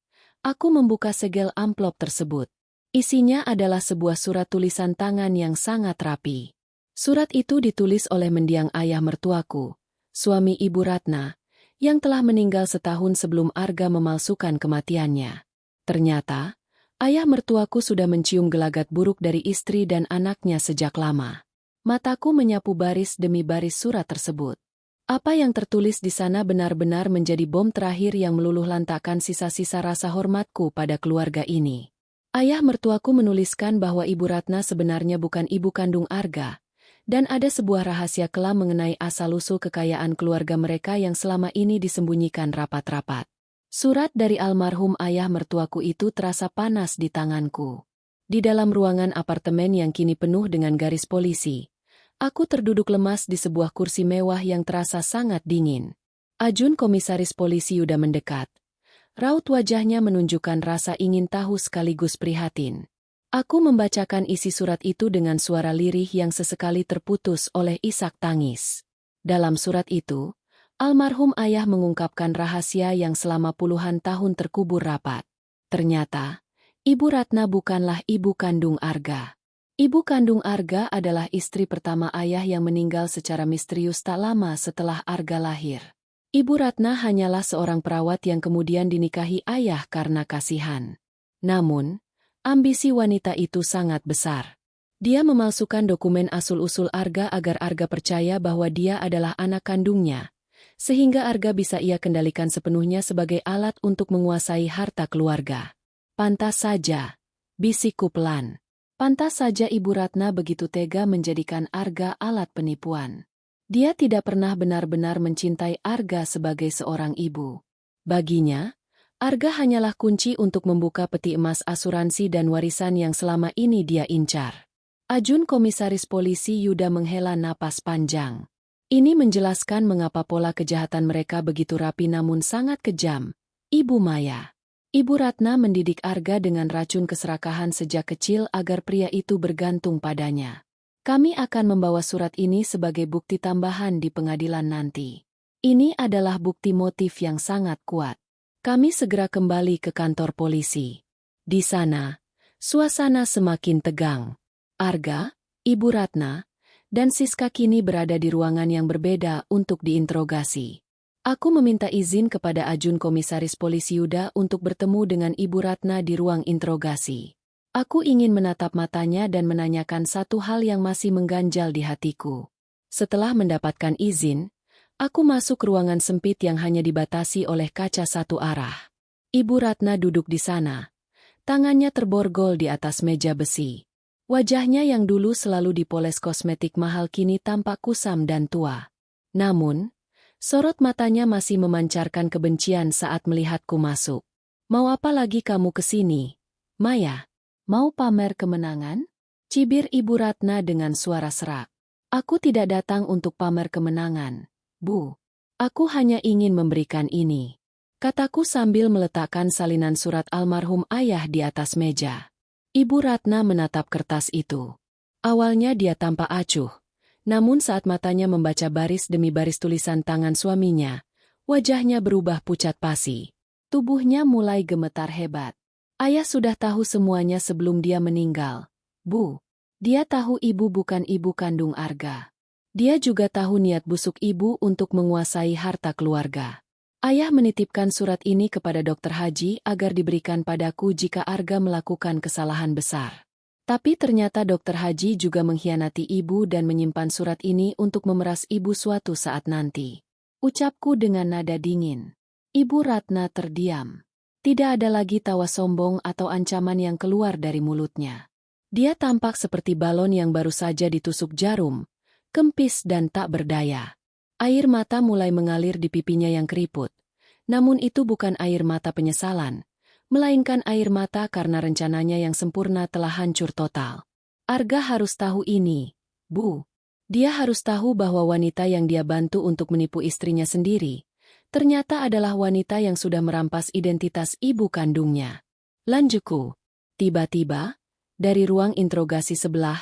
aku membuka segel amplop tersebut. Isinya adalah sebuah surat tulisan tangan yang sangat rapi. Surat itu ditulis oleh mendiang ayah mertuaku, suami Ibu Ratna, yang telah meninggal setahun sebelum Arga memalsukan kematiannya. Ternyata, ayah mertuaku sudah mencium gelagat buruk dari istri dan anaknya sejak lama. Mataku menyapu baris demi baris surat tersebut. Apa yang tertulis di sana benar-benar menjadi bom terakhir yang meluluhlantakkan sisa-sisa rasa hormatku pada keluarga ini. Ayah mertuaku menuliskan bahwa Ibu Ratna sebenarnya bukan ibu kandung Arga, dan ada sebuah rahasia kelam mengenai asal-usul kekayaan keluarga mereka yang selama ini disembunyikan rapat-rapat. Surat dari almarhum ayah mertuaku itu terasa panas di tanganku. Di dalam ruangan apartemen yang kini penuh dengan garis polisi, aku terduduk lemas di sebuah kursi mewah yang terasa sangat dingin. Ajun Komisaris Polisi Yuda mendekat. Raut wajahnya menunjukkan rasa ingin tahu sekaligus prihatin. Aku membacakan isi surat itu dengan suara lirih yang sesekali terputus oleh isak tangis. Dalam surat itu, almarhum ayah mengungkapkan rahasia yang selama puluhan tahun terkubur rapat. Ternyata, Ibu Ratna bukanlah ibu kandung Arga. Ibu kandung Arga adalah istri pertama ayah yang meninggal secara misterius tak lama setelah Arga lahir. Ibu Ratna hanyalah seorang perawat yang kemudian dinikahi ayah karena kasihan. Namun, ambisi wanita itu sangat besar. Dia memalsukan dokumen asal-usul Arga agar Arga percaya bahwa dia adalah anak kandungnya, sehingga Arga bisa ia kendalikan sepenuhnya sebagai alat untuk menguasai harta keluarga. Pantas saja, bisikku pelan. Pantas saja Ibu Ratna begitu tega menjadikan Arga alat penipuan. Dia tidak pernah benar-benar mencintai Arga sebagai seorang ibu. Baginya, Arga hanyalah kunci untuk membuka peti emas asuransi dan warisan yang selama ini dia incar. Ajun Komisaris Polisi Yuda menghela napas panjang. Ini menjelaskan mengapa pola kejahatan mereka begitu rapi namun sangat kejam. Ibu Maya. Ibu Ratna mendidik Arga dengan racun keserakahan sejak kecil agar pria itu bergantung padanya. Kami akan membawa surat ini sebagai bukti tambahan di pengadilan nanti. Ini adalah bukti motif yang sangat kuat. Kami segera kembali ke kantor polisi. Di sana, suasana semakin tegang. Arga, Ibu Ratna, dan Siska kini berada di ruangan yang berbeda untuk diinterogasi. Aku meminta izin kepada Ajun Komisaris Polisi Yuda untuk bertemu dengan Ibu Ratna di ruang interogasi. Aku ingin menatap matanya dan menanyakan satu hal yang masih mengganjal di hatiku. Setelah mendapatkan izin, aku masuk ke ruangan sempit yang hanya dibatasi oleh kaca satu arah. Ibu Ratna duduk di sana. Tangannya terborgol di atas meja besi. Wajahnya yang dulu selalu dipoles kosmetik mahal kini tampak kusam dan tua. Namun, sorot matanya masih memancarkan kebencian saat melihatku masuk. Mau apa lagi kamu kesini, Maya? Mau pamer kemenangan? Cibir Ibu Ratna dengan suara serak. Aku tidak datang untuk pamer kemenangan, Bu. Aku hanya ingin memberikan ini, kataku sambil meletakkan salinan surat almarhum ayah di atas meja. Ibu Ratna menatap kertas itu. Awalnya dia tampak acuh, namun saat matanya membaca baris demi baris tulisan tangan suaminya, wajahnya berubah pucat pasi. Tubuhnya mulai gemetar hebat. Ayah sudah tahu semuanya sebelum dia meninggal, Bu. Dia tahu ibu bukan ibu kandung Arga. Dia juga tahu niat busuk ibu untuk menguasai harta keluarga. Ayah menitipkan surat ini kepada Dokter Haji agar diberikan padaku jika Arga melakukan kesalahan besar. Tapi ternyata Dokter Haji juga mengkhianati ibu dan menyimpan surat ini untuk memeras ibu suatu saat nanti. Ucapku dengan nada dingin. Ibu Ratna terdiam. Tidak ada lagi tawa sombong atau ancaman yang keluar dari mulutnya. Dia tampak seperti balon yang baru saja ditusuk jarum, kempis dan tak berdaya. Air mata mulai mengalir di pipinya yang keriput. Namun itu bukan air mata penyesalan, melainkan air mata karena rencananya yang sempurna telah hancur total. Arga harus tahu ini, Bu. Dia harus tahu bahwa wanita yang dia bantu untuk menipu istrinya sendiri, ternyata adalah wanita yang sudah merampas identitas ibu kandungnya. Lanjutku. Tiba-tiba, dari ruang interogasi sebelah,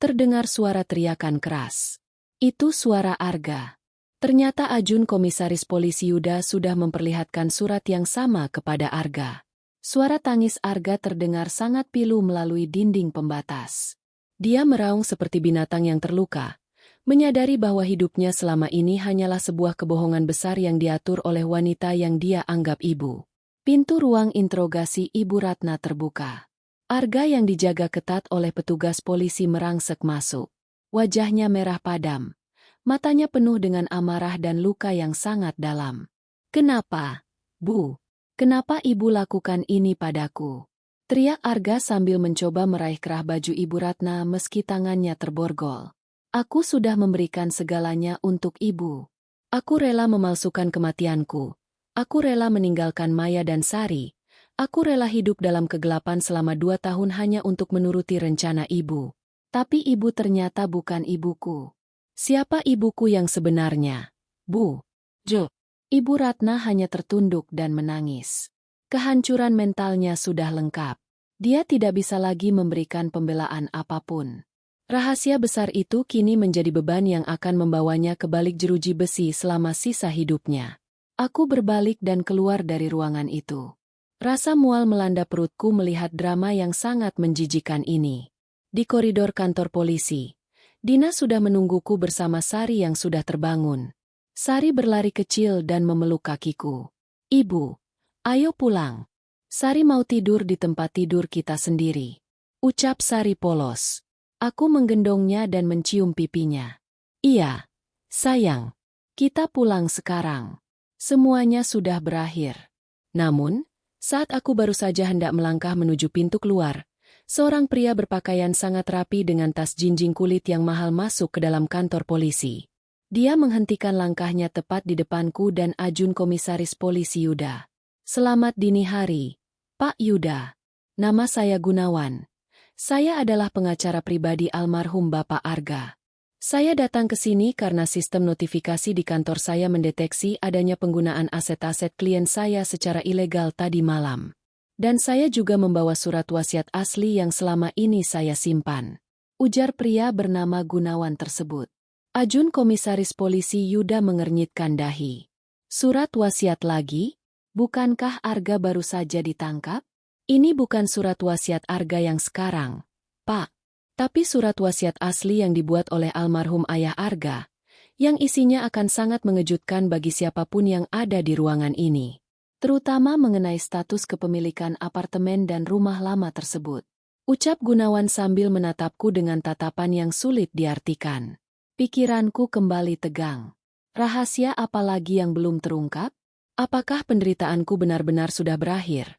terdengar suara teriakan keras. Itu suara Arga. Ternyata Ajun Komisaris Polisi Yuda sudah memperlihatkan surat yang sama kepada Arga. Suara tangis Arga terdengar sangat pilu melalui dinding pembatas. Dia meraung seperti binatang yang terluka, menyadari bahwa hidupnya selama ini hanyalah sebuah kebohongan besar yang diatur oleh wanita yang dia anggap ibu. Pintu ruang interogasi Ibu Ratna terbuka. Arga yang dijaga ketat oleh petugas polisi merangsek masuk. Wajahnya merah padam. Matanya penuh dengan amarah dan luka yang sangat dalam. "Kenapa, Bu? Kenapa Ibu lakukan ini padaku?" teriak Arga sambil mencoba meraih kerah baju Ibu Ratna meski tangannya terborgol. "Aku sudah memberikan segalanya untuk Ibu. Aku rela memalsukan kematianku. Aku rela meninggalkan Maya dan Sari. Aku rela hidup dalam kegelapan selama 2 tahun hanya untuk menuruti rencana Ibu. Tapi Ibu ternyata bukan ibuku. Siapa ibuku yang sebenarnya, Bu?" Jo. Ibu Ratna hanya tertunduk dan menangis. Kehancuran mentalnya sudah lengkap. Dia tidak bisa lagi memberikan pembelaan apapun. Rahasia besar itu kini menjadi beban yang akan membawanya ke balik jeruji besi selama sisa hidupnya. Aku berbalik dan keluar dari ruangan itu. Rasa mual melanda perutku melihat drama yang sangat menjijikan ini. Di koridor kantor polisi, Dina sudah menungguku bersama Sari yang sudah terbangun. Sari berlari kecil dan memeluk kakiku. "Ibu, ayo pulang. Sari mau tidur di tempat tidur kita sendiri," ucap Sari polos. Aku menggendongnya dan mencium pipinya. "Iya, sayang. Kita pulang sekarang. Semuanya sudah berakhir." Namun, saat aku baru saja hendak melangkah menuju pintu keluar, seorang pria berpakaian sangat rapi dengan tas jinjing kulit yang mahal masuk ke dalam kantor polisi. Dia menghentikan langkahnya tepat di depanku dan ajun Komisaris Polisi Yuda. "Selamat dini hari, Pak Yuda. Nama saya Gunawan. Saya adalah pengacara pribadi almarhum Bapak Arga. Saya datang ke sini karena sistem notifikasi di kantor saya mendeteksi adanya penggunaan aset-aset klien saya secara ilegal tadi malam. Dan saya juga membawa surat wasiat asli yang selama ini saya simpan," ujar pria bernama Gunawan tersebut. Ajun Komisaris Polisi Yuda mengernyitkan dahi. "Surat wasiat lagi? Bukankah Arga baru saja ditangkap?" "Ini bukan surat wasiat Arga yang sekarang, Pak. Tapi surat wasiat asli yang dibuat oleh almarhum ayah Arga, yang isinya akan sangat mengejutkan bagi siapapun yang ada di ruangan ini. Terutama mengenai status kepemilikan apartemen dan rumah lama tersebut," ucap Gunawan sambil menatapku dengan tatapan yang sulit diartikan. Pikiranku kembali tegang. Rahasia apa lagi yang belum terungkap? Apakah penderitaanku benar-benar sudah berakhir?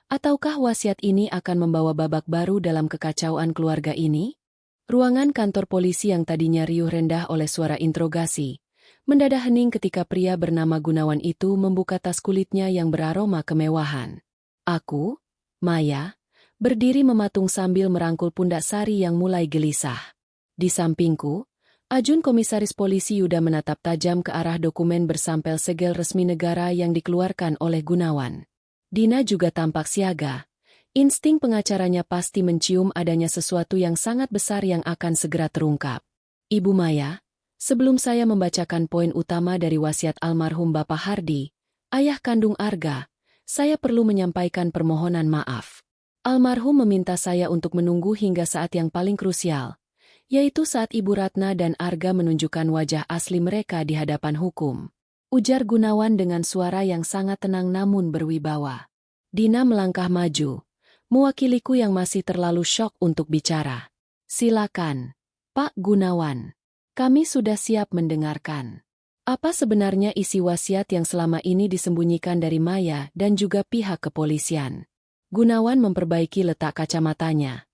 Ataukah wasiat ini akan membawa babak baru dalam kekacauan keluarga ini? Ruangan kantor polisi yang tadinya riuh rendah oleh suara interogasi, mendadak hening ketika pria bernama Gunawan itu membuka tas kulitnya yang beraroma kemewahan. Aku, Maya, berdiri mematung sambil merangkul pundak Sari yang mulai gelisah. Di sampingku, Ajun Komisaris Polisi Yuda menatap tajam ke arah dokumen bersampel segel resmi negara yang dikeluarkan oleh Gunawan. Dina juga tampak siaga. Insting pengacaranya pasti mencium adanya sesuatu yang sangat besar yang akan segera terungkap. "Ibu Maya, sebelum saya membacakan poin utama dari wasiat almarhum Bapak Hardi, ayah kandung Arga, saya perlu menyampaikan permohonan maaf. Almarhum meminta saya untuk menunggu hingga saat yang paling krusial, yaitu saat Ibu Ratna dan Arga menunjukkan wajah asli mereka di hadapan hukum," ujar Gunawan dengan suara yang sangat tenang namun berwibawa. Dina melangkah maju, mewakiliku yang masih terlalu syok untuk bicara. "Silakan, Pak Gunawan. Kami sudah siap mendengarkan. Apa sebenarnya isi wasiat yang selama ini disembunyikan dari Maya dan juga pihak kepolisian?" Gunawan memperbaiki letak kacamatanya,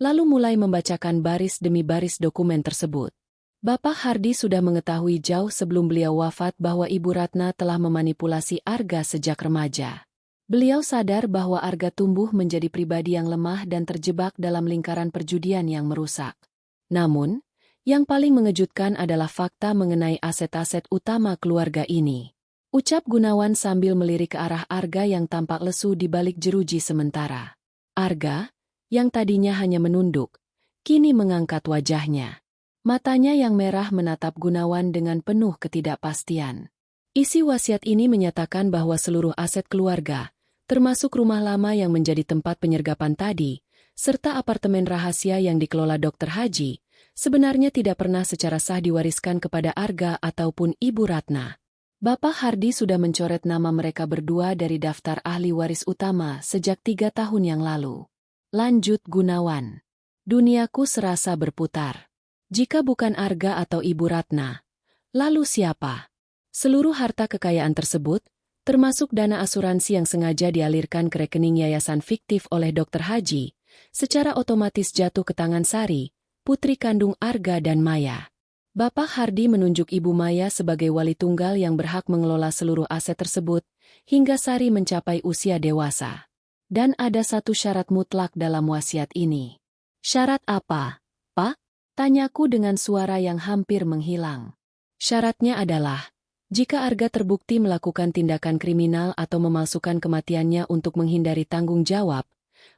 lalu mulai membacakan baris demi baris dokumen tersebut. Bapak Hardi sudah mengetahui jauh sebelum beliau wafat bahwa Ibu Ratna telah memanipulasi Arga sejak remaja. Beliau sadar bahwa Arga tumbuh menjadi pribadi yang lemah dan terjebak dalam lingkaran perjudian yang merusak. Namun, yang paling mengejutkan adalah fakta mengenai aset-aset utama keluarga ini, ucap Gunawan sambil melirik ke arah Arga yang tampak lesu di balik jeruji sementara. Arga, yang tadinya hanya menunduk, kini mengangkat wajahnya. Matanya yang merah menatap Gunawan dengan penuh ketidakpastian. Isi wasiat ini menyatakan bahwa seluruh aset keluarga, termasuk rumah lama yang menjadi tempat penyergapan tadi, serta apartemen rahasia yang dikelola Dr. Haji, sebenarnya tidak pernah secara sah diwariskan kepada Arga ataupun Ibu Ratna. Bapak Hardi sudah mencoret nama mereka berdua dari daftar ahli waris utama sejak 3 tahun yang lalu. Lanjut Gunawan. Duniaku serasa berputar. Jika bukan Arga atau Ibu Ratna, Lalu siapa? Seluruh harta kekayaan tersebut, termasuk dana asuransi yang sengaja dialirkan ke rekening yayasan fiktif oleh Dr. Haji, secara otomatis jatuh ke tangan Sari, putri kandung Arga dan Maya. Bapak Hardi menunjuk Ibu Maya sebagai wali tunggal yang berhak mengelola seluruh aset tersebut, hingga Sari mencapai usia dewasa. Dan ada satu syarat mutlak dalam wasiat ini. Syarat apa, Pak? Tanyaku dengan suara yang hampir menghilang. Syaratnya adalah, jika Arga terbukti melakukan tindakan kriminal atau memalsukan kematiannya untuk menghindari tanggung jawab,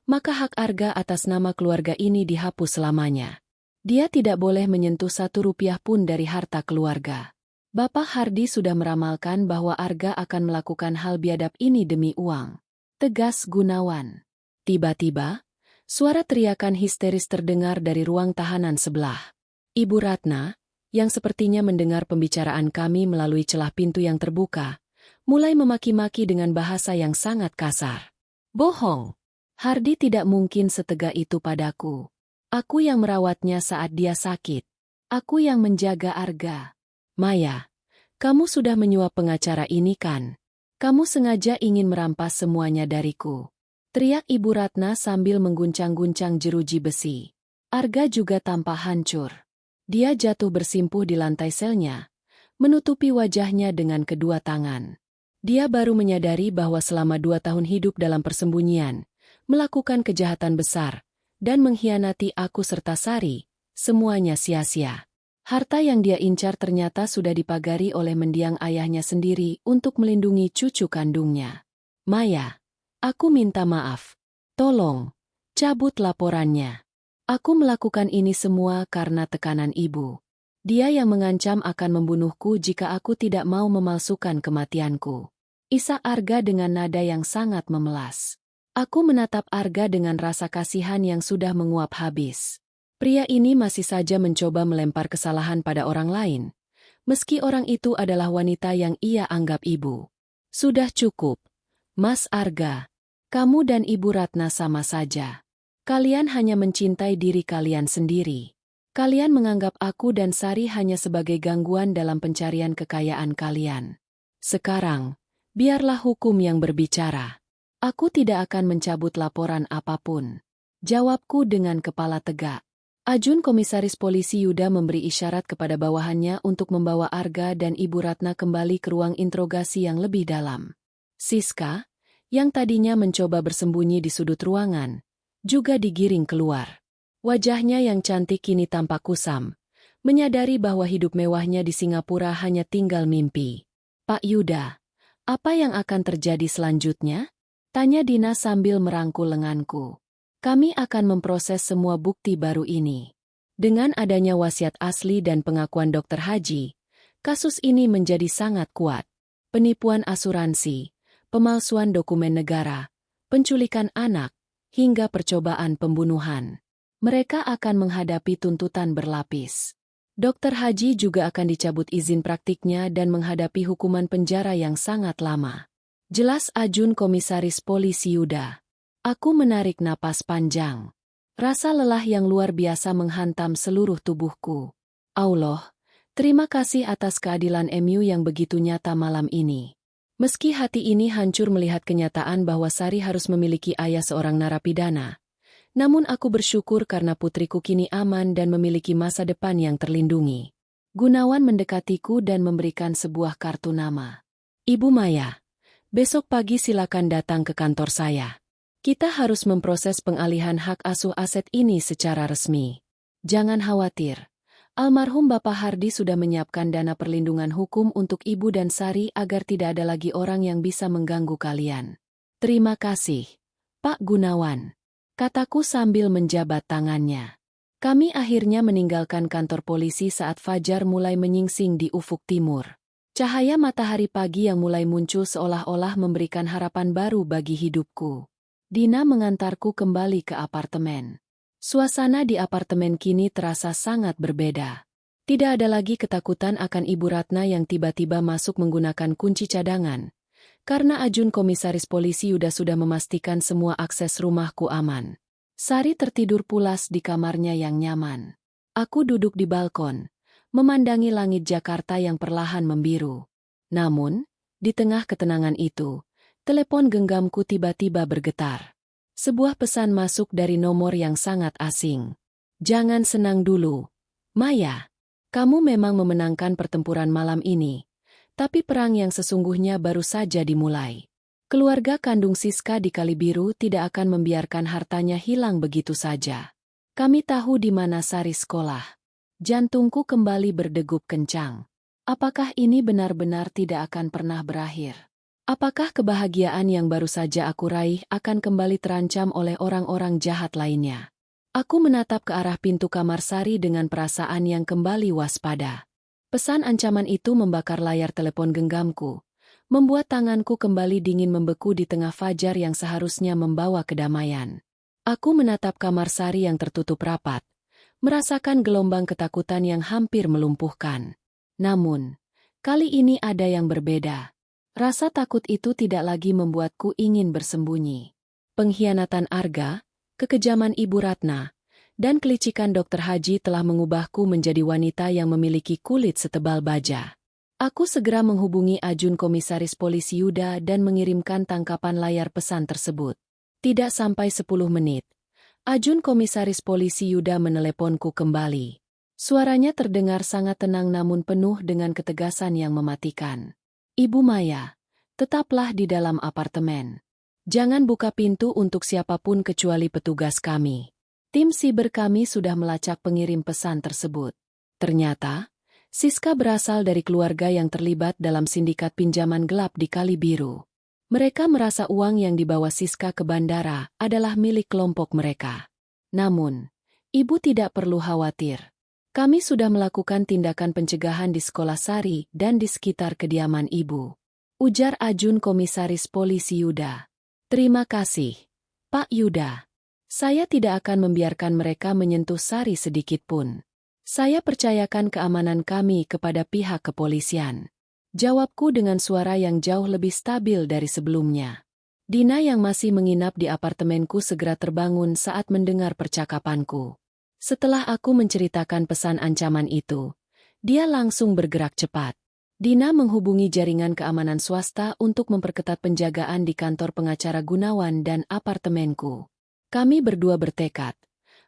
maka hak Arga atas nama keluarga ini dihapus selamanya. Dia tidak boleh menyentuh 1 rupiah pun dari harta keluarga. Bapak Hardi sudah meramalkan bahwa Arga akan melakukan hal biadab ini demi uang. Tegas Gunawan. Tiba-tiba, suara teriakan histeris terdengar dari ruang tahanan sebelah. Ibu Ratna, yang sepertinya mendengar pembicaraan kami melalui celah pintu yang terbuka, mulai memaki-maki dengan bahasa yang sangat kasar. Bohong! Hardi tidak mungkin setega itu padaku. Aku yang merawatnya saat dia sakit. Aku yang menjaga Arga. Maya, kamu sudah menyuap pengacara ini kan? Kamu sengaja ingin merampas semuanya dariku. Teriak Ibu Ratna sambil mengguncang-guncang jeruji besi. Arga juga tampak hancur. Dia jatuh bersimpuh di lantai selnya, menutupi wajahnya dengan kedua tangan. Dia baru menyadari bahwa selama 2 tahun hidup dalam persembunyian, melakukan kejahatan besar, dan mengkhianati aku serta Sari, semuanya sia-sia. Harta yang dia incar ternyata sudah dipagari oleh mendiang ayahnya sendiri untuk melindungi cucu kandungnya. Maya, aku minta maaf. Tolong, cabut laporannya. Aku melakukan ini semua karena tekanan ibu. Dia yang mengancam akan membunuhku jika aku tidak mau memalsukan kematianku. Isak Arga dengan nada yang sangat memelas. Aku menatap Arga dengan rasa kasihan yang sudah menguap habis. Pria ini masih saja mencoba melempar kesalahan pada orang lain, meski orang itu adalah wanita yang ia anggap ibu. Sudah cukup, Mas Arga. Kamu dan Ibu Ratna sama saja. Kalian hanya mencintai diri kalian sendiri. Kalian menganggap aku dan Sari hanya sebagai gangguan dalam pencarian kekayaan kalian. Sekarang, biarlah hukum yang berbicara. Aku tidak akan mencabut laporan apapun. Jawabku dengan kepala tegak. Ajun Komisaris Polisi Yuda memberi isyarat kepada bawahannya untuk membawa Arga dan Ibu Ratna kembali ke ruang interogasi yang lebih dalam. Siska, yang tadinya mencoba bersembunyi di sudut ruangan, juga digiring keluar. Wajahnya yang cantik kini tampak kusam, menyadari bahwa hidup mewahnya di Singapura hanya tinggal mimpi. Pak Yuda, apa yang akan terjadi selanjutnya? Tanya Dina sambil merangkul lenganku. Kami akan memproses semua bukti baru ini. Dengan adanya wasiat asli dan pengakuan Dr. Haji, kasus ini menjadi sangat kuat. Penipuan asuransi, pemalsuan dokumen negara, penculikan anak, hingga percobaan pembunuhan. Mereka akan menghadapi tuntutan berlapis. Dr. Haji juga akan dicabut izin praktiknya dan menghadapi hukuman penjara yang sangat lama. Jelas Ajun Komisaris Polisi Yuda. Aku menarik napas panjang. Rasa lelah yang luar biasa menghantam seluruh tubuhku. Allah, terima kasih atas keadilan MU yang begitu nyata malam ini. Meski hati ini hancur melihat kenyataan bahwa Sari harus memiliki ayah seorang narapidana, namun aku bersyukur karena putriku kini aman dan memiliki masa depan yang terlindungi. Gunawan mendekatiku dan memberikan sebuah kartu nama. Ibu Maya. Besok pagi silakan datang ke kantor saya. Kita harus memproses pengalihan hak asuh aset ini secara resmi. Jangan khawatir. Almarhum Bapak Hardi sudah menyiapkan dana perlindungan hukum untuk Ibu dan Sari agar tidak ada lagi orang yang bisa mengganggu kalian. Terima kasih, Pak Gunawan. Kataku sambil menjabat tangannya. Kami akhirnya meninggalkan kantor polisi saat fajar mulai menyingsing di ufuk timur. Cahaya matahari pagi yang mulai muncul seolah-olah memberikan harapan baru bagi hidupku. Dina mengantarku kembali ke apartemen. Suasana di apartemen kini terasa sangat berbeda. Tidak ada lagi ketakutan akan Ibu Ratna yang tiba-tiba masuk menggunakan kunci cadangan, karena Ajun Komisaris Polisi Yuda sudah memastikan semua akses rumahku aman. Sari tertidur pulas di kamarnya yang nyaman. Aku duduk di balkon, memandangi langit Jakarta yang perlahan membiru. Namun, di tengah ketenangan itu, telepon genggamku tiba-tiba bergetar. Sebuah pesan masuk dari nomor yang sangat asing. "Jangan senang dulu, Maya. Kamu memang memenangkan pertempuran malam ini, tapi perang yang sesungguhnya baru saja dimulai. Keluarga kandung Siska di Kalibiru tidak akan membiarkan hartanya hilang begitu saja. Kami tahu di mana Sari sekolah." Jantungku kembali berdegup kencang. Apakah ini benar-benar tidak akan pernah berakhir? Apakah kebahagiaan yang baru saja aku raih akan kembali terancam oleh orang-orang jahat lainnya? Aku menatap ke arah pintu kamar Sari dengan perasaan yang kembali waspada. Pesan ancaman itu membakar layar telepon genggamku, membuat tanganku kembali dingin membeku di tengah fajar yang seharusnya membawa kedamaian. Aku menatap kamar Sari yang tertutup rapat, merasakan gelombang ketakutan yang hampir melumpuhkan. Namun, kali ini ada yang berbeda. Rasa takut itu tidak lagi membuatku ingin bersembunyi. Pengkhianatan Arga, kekejaman Ibu Ratna, dan kelicikan Dokter Haji telah mengubahku menjadi wanita yang memiliki kulit setebal baja. Aku segera menghubungi ajun Komisaris Polisi Yuda dan mengirimkan tangkapan layar pesan tersebut. Tidak sampai 10 menit, ajun Komisaris Polisi Yuda meneleponku kembali. Suaranya terdengar sangat tenang namun penuh dengan ketegasan yang mematikan. "Ibu Maya, tetaplah di dalam apartemen. Jangan buka pintu untuk siapapun kecuali petugas kami." Tim siber kami sudah melacak pengirim pesan tersebut. Ternyata, Siska berasal dari keluarga yang terlibat dalam sindikat pinjaman gelap di Kalibiru. Mereka merasa uang yang dibawa Siska ke bandara adalah milik kelompok mereka. Namun, ibu tidak perlu khawatir. Kami sudah melakukan tindakan pencegahan di sekolah Sari dan di sekitar kediaman ibu, ujar ajun Komisaris Polisi Yuda. "Terima kasih, Pak Yuda. Saya tidak akan membiarkan mereka menyentuh Sari sedikit pun. Saya percayakan keamanan kami kepada pihak kepolisian," jawabku dengan suara yang jauh lebih stabil dari sebelumnya. Dina yang masih menginap di apartemenku segera terbangun saat mendengar percakapanku. Setelah aku menceritakan pesan ancaman itu, dia langsung bergerak cepat. Dina menghubungi jaringan keamanan swasta untuk memperketat penjagaan di kantor pengacara Gunawan dan apartemenku. Kami berdua bertekad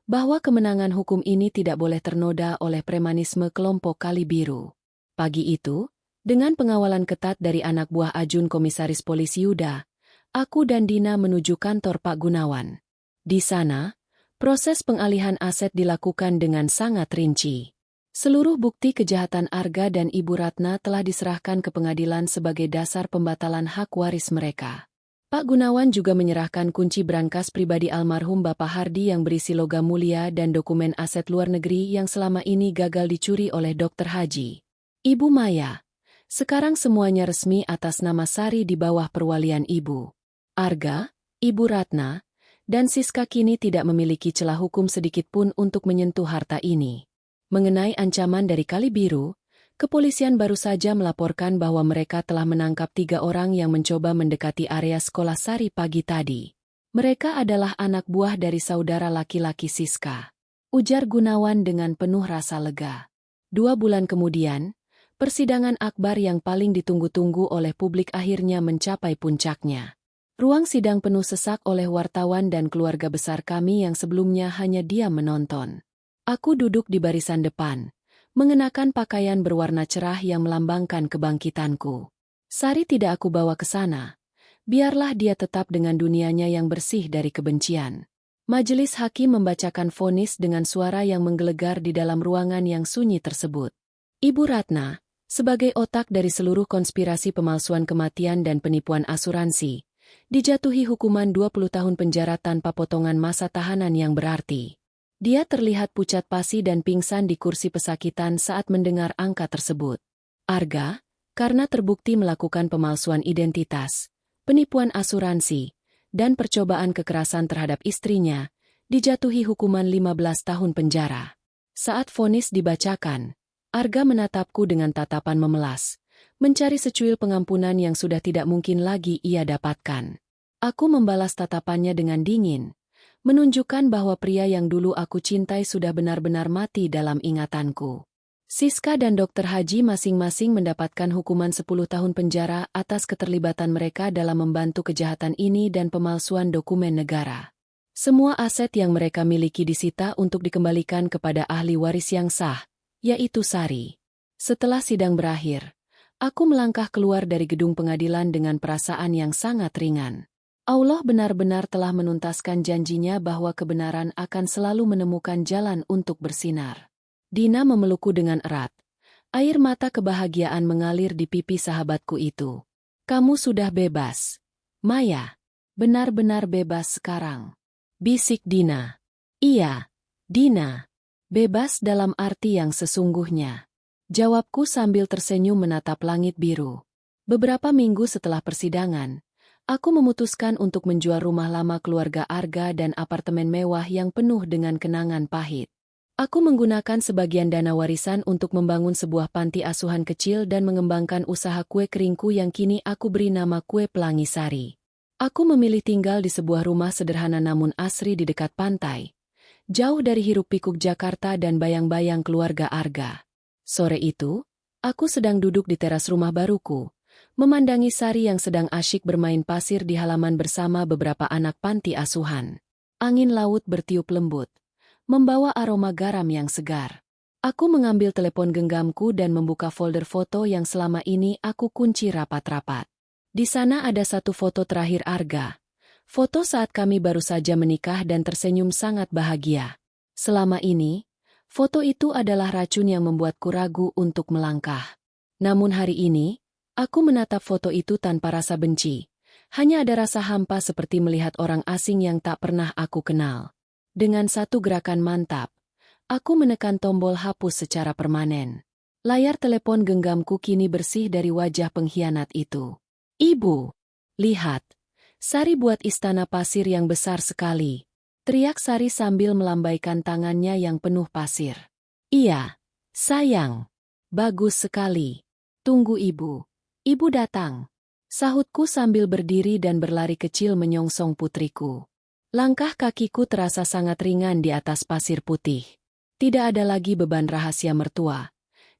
bahwa kemenangan hukum ini tidak boleh ternoda oleh premanisme kelompok Kalibiru. Pagi itu, dengan pengawalan ketat dari anak buah ajun Komisaris Polisi Yuda, aku dan Dina menuju kantor Pak Gunawan. Di sana, proses pengalihan aset dilakukan dengan sangat rinci. Seluruh bukti kejahatan Arga dan Ibu Ratna telah diserahkan ke pengadilan sebagai dasar pembatalan hak waris mereka. Pak Gunawan juga menyerahkan kunci brankas pribadi almarhum Bapak Hardi yang berisi logam mulia dan dokumen aset luar negeri yang selama ini gagal dicuri oleh Dokter Haji. "Ibu Maya, sekarang semuanya resmi atas nama Sari di bawah perwalian Ibu. Arga, Ibu Ratna, dan Siska kini tidak memiliki celah hukum sedikitpun untuk menyentuh harta ini." Mengenai ancaman dari Kalibiru, kepolisian baru saja melaporkan bahwa mereka telah menangkap 3 orang yang mencoba mendekati area sekolah Sari pagi tadi. "Mereka adalah anak buah dari saudara laki-laki Siska," ujar Gunawan dengan penuh rasa lega. 2 bulan kemudian, persidangan akbar yang paling ditunggu-tunggu oleh publik akhirnya mencapai puncaknya. Ruang sidang penuh sesak oleh wartawan dan keluarga besar kami yang sebelumnya hanya diam menonton. Aku duduk di barisan depan, mengenakan pakaian berwarna cerah yang melambangkan kebangkitanku. Sari tidak aku bawa ke sana. Biarlah dia tetap dengan dunianya yang bersih dari kebencian. Majelis hakim membacakan vonis dengan suara yang menggelegar di dalam ruangan yang sunyi tersebut. Ibu Ratna, sebagai otak dari seluruh konspirasi pemalsuan kematian dan penipuan asuransi, dijatuhi hukuman 20 tahun penjara tanpa potongan masa tahanan yang berarti. Dia terlihat pucat pasi dan pingsan di kursi pesakitan saat mendengar angka tersebut. Arga, karena terbukti melakukan pemalsuan identitas, penipuan asuransi, dan percobaan kekerasan terhadap istrinya, dijatuhi hukuman 15 tahun penjara. Saat vonis dibacakan, Arga menatapku dengan tatapan memelas, mencari secuil pengampunan yang sudah tidak mungkin lagi ia dapatkan. Aku membalas tatapannya dengan dingin, menunjukkan bahwa pria yang dulu aku cintai sudah benar-benar mati dalam ingatanku. Siska dan Dokter Haji masing-masing mendapatkan hukuman 10 tahun penjara atas keterlibatan mereka dalam membantu kejahatan ini dan pemalsuan dokumen negara. Semua aset yang mereka miliki disita untuk dikembalikan kepada ahli waris yang sah, yaitu Sari. Setelah sidang berakhir, aku melangkah keluar dari gedung pengadilan dengan perasaan yang sangat ringan. Allah benar-benar telah menuntaskan janjinya bahwa kebenaran akan selalu menemukan jalan untuk bersinar. Dina memelukku dengan erat. Air mata kebahagiaan mengalir di pipi sahabatku itu. Kamu sudah bebas, Maya. Benar-benar bebas sekarang. Bisik Dina. Iya, Dina. Bebas dalam arti yang sesungguhnya. Jawabku sambil tersenyum menatap langit biru. Beberapa minggu setelah persidangan, aku memutuskan untuk menjual rumah lama keluarga Arga dan apartemen mewah yang penuh dengan kenangan pahit. Aku menggunakan sebagian dana warisan untuk membangun sebuah panti asuhan kecil dan mengembangkan usaha kue keringku yang kini aku beri nama Kue Pelangi Sari. Aku memilih tinggal di sebuah rumah sederhana namun asri di dekat pantai, jauh dari hiruk-pikuk Jakarta dan bayang-bayang keluarga Arga. Sore itu, aku sedang duduk di teras rumah baruku, memandangi Sari yang sedang asyik bermain pasir di halaman bersama beberapa anak panti asuhan. Angin laut bertiup lembut, membawa aroma garam yang segar. Aku mengambil telepon genggamku dan membuka folder foto yang selama ini aku kunci rapat-rapat. Di sana ada satu foto terakhir Arga. Foto saat kami baru saja menikah dan tersenyum sangat bahagia. Selama ini, foto itu adalah racun yang membuatku ragu untuk melangkah. Namun hari ini, aku menatap foto itu tanpa rasa benci. Hanya ada rasa hampa seperti melihat orang asing yang tak pernah aku kenal. Dengan satu gerakan mantap, aku menekan tombol hapus secara permanen. Layar telepon genggamku kini bersih dari wajah pengkhianat itu. Ibu, lihat, Sari buat istana pasir yang besar sekali. Teriak Sari sambil melambaikan tangannya yang penuh pasir. Iya, sayang. Bagus sekali. Tunggu ibu. Ibu datang. Sahutku sambil berdiri dan berlari kecil menyongsong putriku. Langkah kakiku terasa sangat ringan di atas pasir putih. Tidak ada lagi beban rahasia mertua.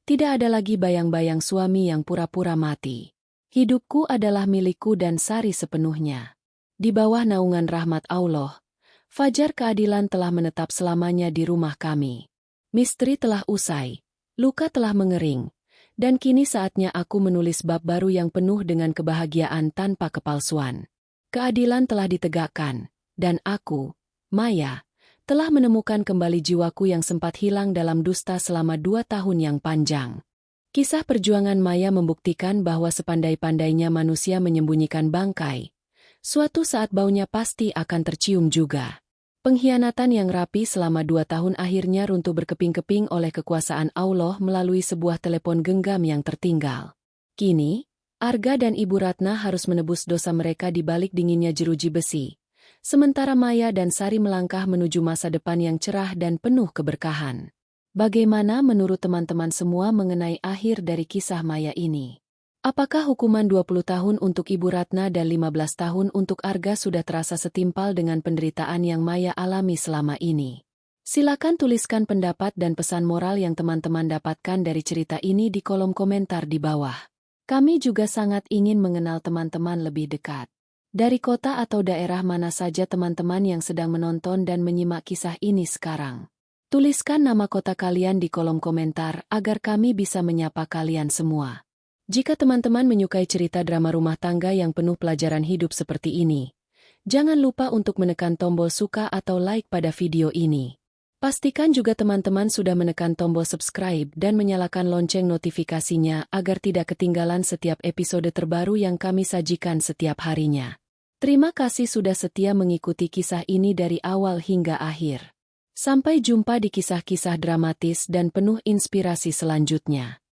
Tidak ada lagi bayang-bayang suami yang pura-pura mati. Hidupku adalah milikku dan Sari sepenuhnya. Di bawah naungan rahmat Allah, fajar keadilan telah menetap selamanya di rumah kami. Misteri telah usai, luka telah mengering, dan kini saatnya aku menulis bab baru yang penuh dengan kebahagiaan tanpa kepalsuan. Keadilan telah ditegakkan. Dan aku, Maya, telah menemukan kembali jiwaku yang sempat hilang dalam dusta selama 2 tahun yang panjang. Kisah perjuangan Maya membuktikan bahwa sepandai-pandainya manusia menyembunyikan bangkai, suatu saat baunya pasti akan tercium juga. Pengkhianatan yang rapi selama 2 tahun akhirnya runtuh berkeping-keping oleh kekuasaan Allah melalui sebuah telepon genggam yang tertinggal. Kini, Arga dan Ibu Ratna harus menebus dosa mereka di balik dinginnya jeruji besi. Sementara Maya dan Sari melangkah menuju masa depan yang cerah dan penuh keberkahan. Bagaimana menurut teman-teman semua mengenai akhir dari kisah Maya ini? Apakah hukuman 20 tahun untuk Ibu Ratna dan 15 tahun untuk Arga sudah terasa setimpal dengan penderitaan yang Maya alami selama ini? Silakan tuliskan pendapat dan pesan moral yang teman-teman dapatkan dari cerita ini di kolom komentar di bawah. Kami juga sangat ingin mengenal teman-teman lebih dekat. Dari kota atau daerah mana saja teman-teman yang sedang menonton dan menyimak kisah ini sekarang? Tuliskan nama kota kalian di kolom komentar agar kami bisa menyapa kalian semua. Jika teman-teman menyukai cerita drama rumah tangga yang penuh pelajaran hidup seperti ini, jangan lupa untuk menekan tombol suka atau like pada video ini. Pastikan juga teman-teman sudah menekan tombol subscribe dan menyalakan lonceng notifikasinya agar tidak ketinggalan setiap episode terbaru yang kami sajikan setiap harinya. Terima kasih sudah setia mengikuti kisah ini dari awal hingga akhir. Sampai jumpa di kisah-kisah dramatis dan penuh inspirasi selanjutnya.